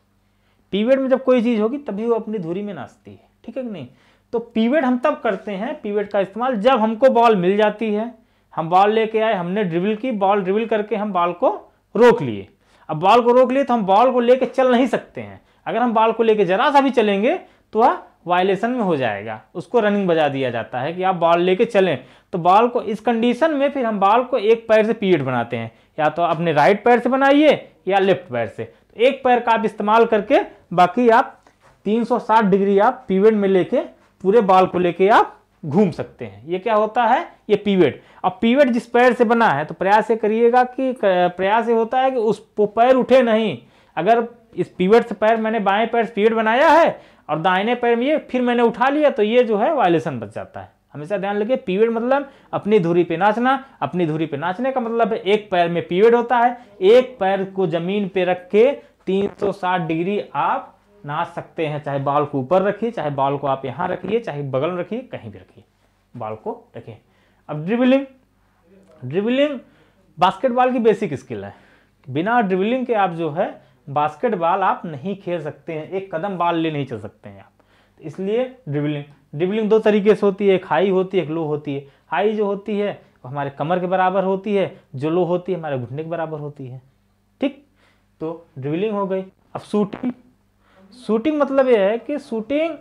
पिवट में जब कोई चीज होगी तभी वो अपनी धुरी में नाचती है, ठीक है कि नहीं। तो पिवट हम तब करते हैं, पिवट का इस्तेमाल जब हमको बॉल मिल जाती है, हम बॉल लेके आए, हमने ड्रिबल की, बॉल ड्रिबल करके हम बॉल को रोक लिए। अब बॉल को रोक लिए तो हम बॉल को लेके चल नहीं सकते हैं। अगर हम बॉल को लेके जरा सा भी चलेंगे तो वह वायलेशन में हो जाएगा, उसको रनिंग बजा दिया जाता है कि आप बॉल लेके चलें। तो बॉल को इस कंडीशन में फिर हम बॉल को एक पैर से पिवट बनाते हैं, या तो अपने राइट पैर से बनाइए या लेफ्ट पैर से। तो एक पैर का आप इस्तेमाल करके बाकी आप 360 डिग्री आप पिवट में लेके पूरे बॉल को लेके आप घूम सकते हैं। ये क्या होता है, ये पिवट। अब पिवट जिस पैर से बना है तो प्रयास ये करिएगा कि प्रयास ये होता है कि उस पैर उठे नहीं। अगर इस पिवट से पैर, मैंने बाएं पैर से पिवट बनाया है और दाहिने पैर में ये फिर मैंने उठा लिया तो ये जो है वायलेशन बच जाता है। हमेशा ध्यान रखिए, पिवट मतलब अपनी धुरी पे नाचना। अपनी धुरी पे नाचने का मतलब है एक पैर में पिवट होता है, एक पैर को जमीन पे रख के 360 डिग्री आप नाच सकते हैं। चाहे बॉल को ऊपर रखिए, चाहे बॉल को आप यहाँ रखिए, चाहे बगल में रखिए, कहीं भी रखिए, बॉल को रखिए। अब ड्रिबलिंग बास्केटबॉल की बेसिक स्किल है। बिना ड्रिबलिंग के आप जो है बास्केटबॉल आप नहीं खेल सकते हैं, एक कदम बॉल ले नहीं चल सकते हैं आप। तो इसलिए ड्रिबलिंग 2 तरीके से होती है, एक हाई होती है, एक लो होती है। हाई जो होती है वो हमारे कमर के बराबर होती है, जो लो होती है हमारे घुटने के बराबर होती है। ठीक, तो ड्रिबलिंग हो गई। अब शूटिंग मतलब यह है कि शूटिंग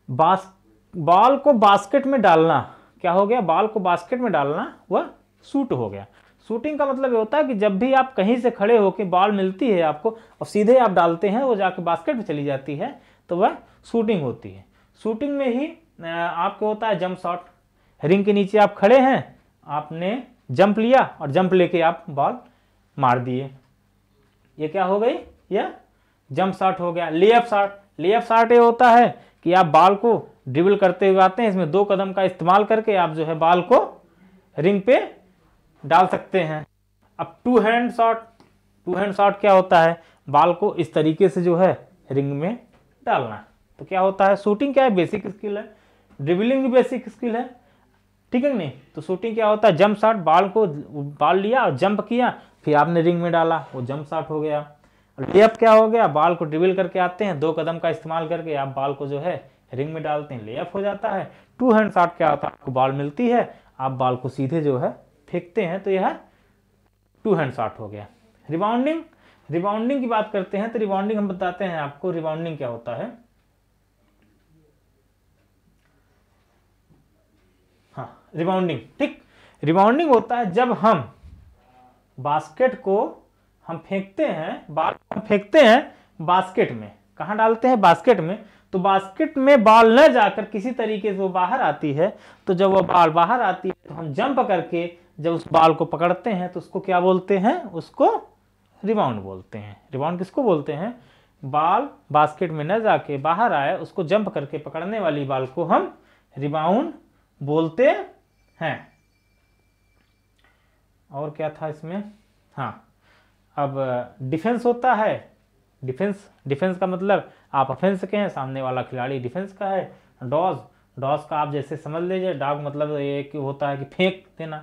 बॉल को बास्केट में डालना। क्या हो गया, बॉल को बास्केट में डालना, वह शूट हो गया। शूटिंग का मतलब ये होता है कि जब भी आप कहीं से खड़े होकर बॉल मिलती है आपको और सीधे आप डालते हैं, वो जाके बास्केट में चली जाती है, तो वह शूटिंग होती है। शूटिंग में ही आपको होता है जंप शॉट। रिंग के नीचे आप खड़े हैं, आपने जंप लिया और जंप लेके आप बॉल मार दिए, ये क्या हो गई, यह जंप शॉट हो गया। लेअप शॉट ये होता है कि आप बॉल को ड्रिबल करते हुए आते हैं, इसमें 2 कदम का इस्तेमाल करके आप जो है बॉल को रिंग पे डाल सकते हैं। अब टू हैंड शॉट क्या होता है, बॉल को इस तरीके से जो है रिंग में डालना। तो क्या होता है, शूटिंग क्या है, बेसिक स्किल है। ड्रिबलिंग भी बेसिक स्किल है, ठीक है नहीं। तो शूटिंग क्या होता है, जंप शॉट, बॉल लिया और जंप किया, फिर आपने रिंग में डाला, वो जंप शॉट हो गया। लेअप क्या हो गया, बॉल को ड्रिबल करके आते हैं, 2 कदम का इस्तेमाल करके आप बॉल को जो है रिंग में डालते हैं, लेअप हो जाता है। टू हैंड शॉट क्या होता है, आपको बॉल मिलती है, आप बॉल को सीधे जो है फेंकते हैं, तो यह टू हैंड शॉट हो गया। रिबाउंडिंग, रिबाउंडिंग की बात करते हैं तो रिबाउंडिंग हम बताते हैं आपको, रिबाउंडिंग क्या होता है। हाँ, रिबाउंडिंग, ठीक, रिबाउंडिंग होता है जब हम बास्केट को हम फेंकते हैं, बॉल हम फेंकते हैं बास्केट में, कहाँ डालते हैं, बास्केट में, तो बास्केट में बॉल न जाकर किसी तरीके से वो बाहर आती है, तो जब वो बॉल बाहर आती है तो हम जंप करके जब उस बॉल को पकड़ते हैं तो उसको क्या बोलते हैं, उसको रिबाउंड बोलते हैं। रिबाउंड किसको बोलते हैं, बॉल बास्केट में न जाके बाहर आए, उसको जंप करके पकड़ने वाली बॉल को हम रिबाउंड बोलते हैं। और क्या था इसमें, हाँ, अब डिफेंस होता है। डिफेंस, डिफेंस का मतलब आप ऑफेंस के हैं, सामने वाला खिलाड़ी डिफेंस का है। डॉज, डॉज का आप जैसे समझ लीजिए, डॉग मतलब ये कि होता है कि फेंक देना,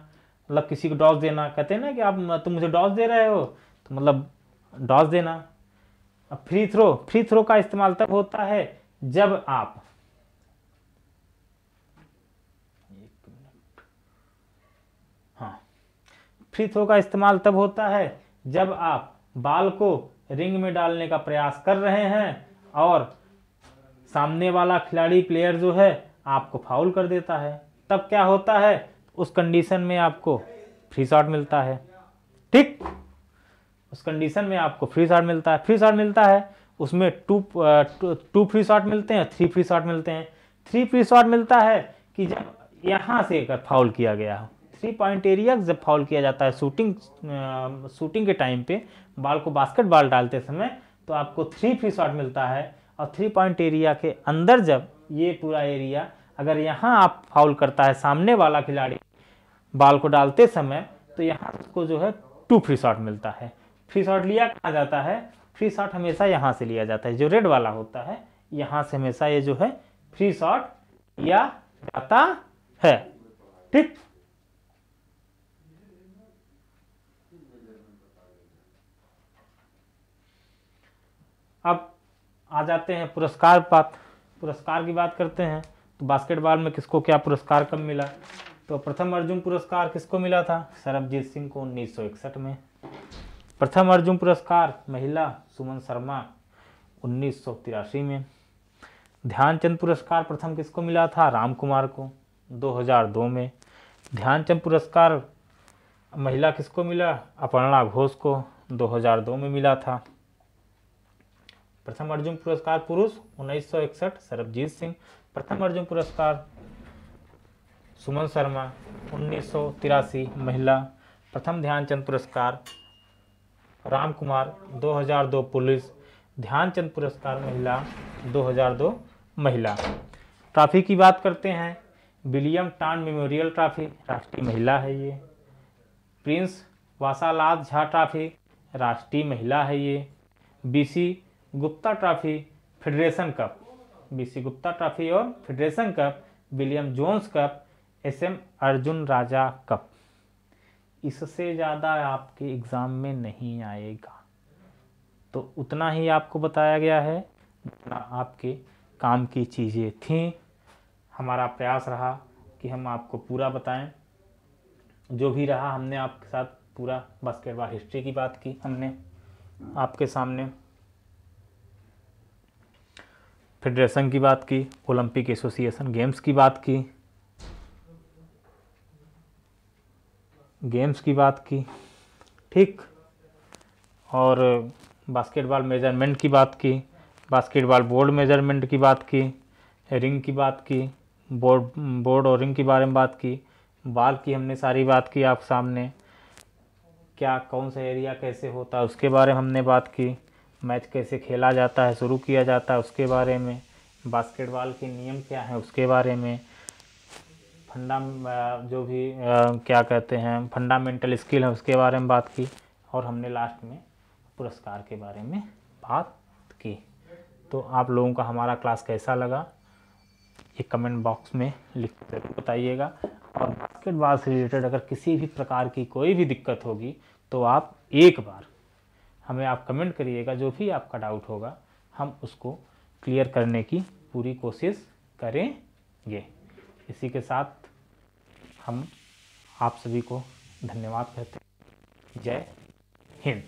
मतलब किसी को डॉज देना, कहते हैं ना कि आप तुम मुझे डॉज दे रहे हो, तो मतलब डॉज देना। अब फ्री थ्रो, फ्री थ्रो का इस्तेमाल तब होता है जब आप, हाँ, फ्री थ्रो का इस्तेमाल तब होता है जब आप बॉल को रिंग में डालने का प्रयास कर रहे हैं और सामने वाला खिलाड़ी प्लेयर जो है आपको फाउल कर देता है, तब क्या होता है, उस कंडीशन में आपको फ्री शॉट मिलता है। ठीक, उस कंडीशन में आपको फ्री शॉट मिलता है। फ्री शॉट मिलता है, उसमें टू फ्री शॉट मिलते हैं, 3 फ्री शॉट मिलते हैं। 3 फ्री शॉट मिलता है कि जब यहाँ से अगर फाउल किया गया हो, 3 पॉइंट एरिया जब फाउल किया जाता है शूटिंग के टाइम पे, बॉल को बास्केटबॉल डालते समय, तो आपको 3 फ्री शॉट मिलता है। और 3 पॉइंट एरिया के अंदर जब ये पूरा एरिया अगर यहाँ आप फाउल करता है सामने वाला खिलाड़ी बॉल को डालते समय, तो यहाँ उसको जो है 2 फ्री शॉट मिलता है। फ्री शॉट लिया कहाँ जाता है, फ्री शॉट हमेशा यहाँ से लिया जाता है, जो रेड वाला होता है, यहाँ से हमेशा ये जो है फ्री शॉट लिया जाता है। ठीक, अब आ जाते हैं पुरस्कार बात, पुरस्कार की बात करते हैं। तो बास्केटबॉल में किसको क्या पुरस्कार कब मिला, तो प्रथम अर्जुन पुरस्कार किसको मिला था, सरबजीत सिंह को 1961 में। प्रथम अर्जुन पुरस्कार महिला सुमन शर्मा 1983 में। ध्यानचंद पुरस्कार प्रथम किसको मिला था, राम कुमार को 2002 में। ध्यानचंद पुरस्कार महिला किसको मिला, अपर्णा घोष को 2002 में मिला था। प्रथम अर्जुन पुरस्कार पुरुष 1961 सरबजीत सिंह। प्रथम अर्जुन पुरस्कार सुमन शर्मा 1983 महिला। प्रथम ध्यानचंद पुरस्कार राम कुमार 2002 पुरुष। ध्यानचंद पुरस्कार महिला 2002 महिला। ट्रॉफी की बात करते हैं, विलियम टान मेमोरियल ट्रॉफी राष्ट्रीय महिला है ये। प्रिंस वासालाल झा ट्रॉफी राष्ट्रीय महिला है ये। BC Gupta trophy federation cup, BC Gupta trophy और federation cup, William Jones cup, SM Arjun Raja cup. इससे ज़्यादा आपके एग्ज़ाम में नहीं आएगा, तो उतना ही आपको बताया गया है जितना आपके काम की चीज़ें थीं। हमारा प्रयास रहा कि हम आपको पूरा बताएं, जो भी रहा हमने आपके साथ पूरा बास्केटबॉल हिस्ट्री की बात की, हमने आपके सामने फेडरेशन की बात की, ओलंपिक एसोसिएशन गेम्स की बात की, ठीक, और बास्केटबॉल मेजरमेंट की बात की, बास्केटबॉल बोर्ड मेजरमेंट की बात की, रिंग की बात की, बोर्ड और रिंग के बारे में बात की, बॉल की हमने सारी बात की आप सामने, क्या कौन सा एरिया कैसे होता है उसके बारे में हमने बात की, मैच कैसे खेला जाता है, शुरू किया जाता है उसके बारे में, बास्केटबॉल के नियम क्या हैं उसके बारे में, जो भी क्या कहते हैं फंडामेंटल स्किल है उसके बारे में बात की, और हमने लास्ट में पुरस्कार के बारे में बात की। तो आप लोगों का हमारा क्लास कैसा लगा ये कमेंट बॉक्स में लिख कर बताइएगा। और बास्केटबॉल से रिलेटेड अगर किसी भी प्रकार की कोई भी दिक्कत होगी तो आप एक बार हमें आप कमेंट करिएगा, जो भी आपका डाउट होगा हम उसको क्लियर करने की पूरी कोशिश करेंगे। इसी के साथ हम आप सभी को धन्यवाद कहते हैं। जय हिंद।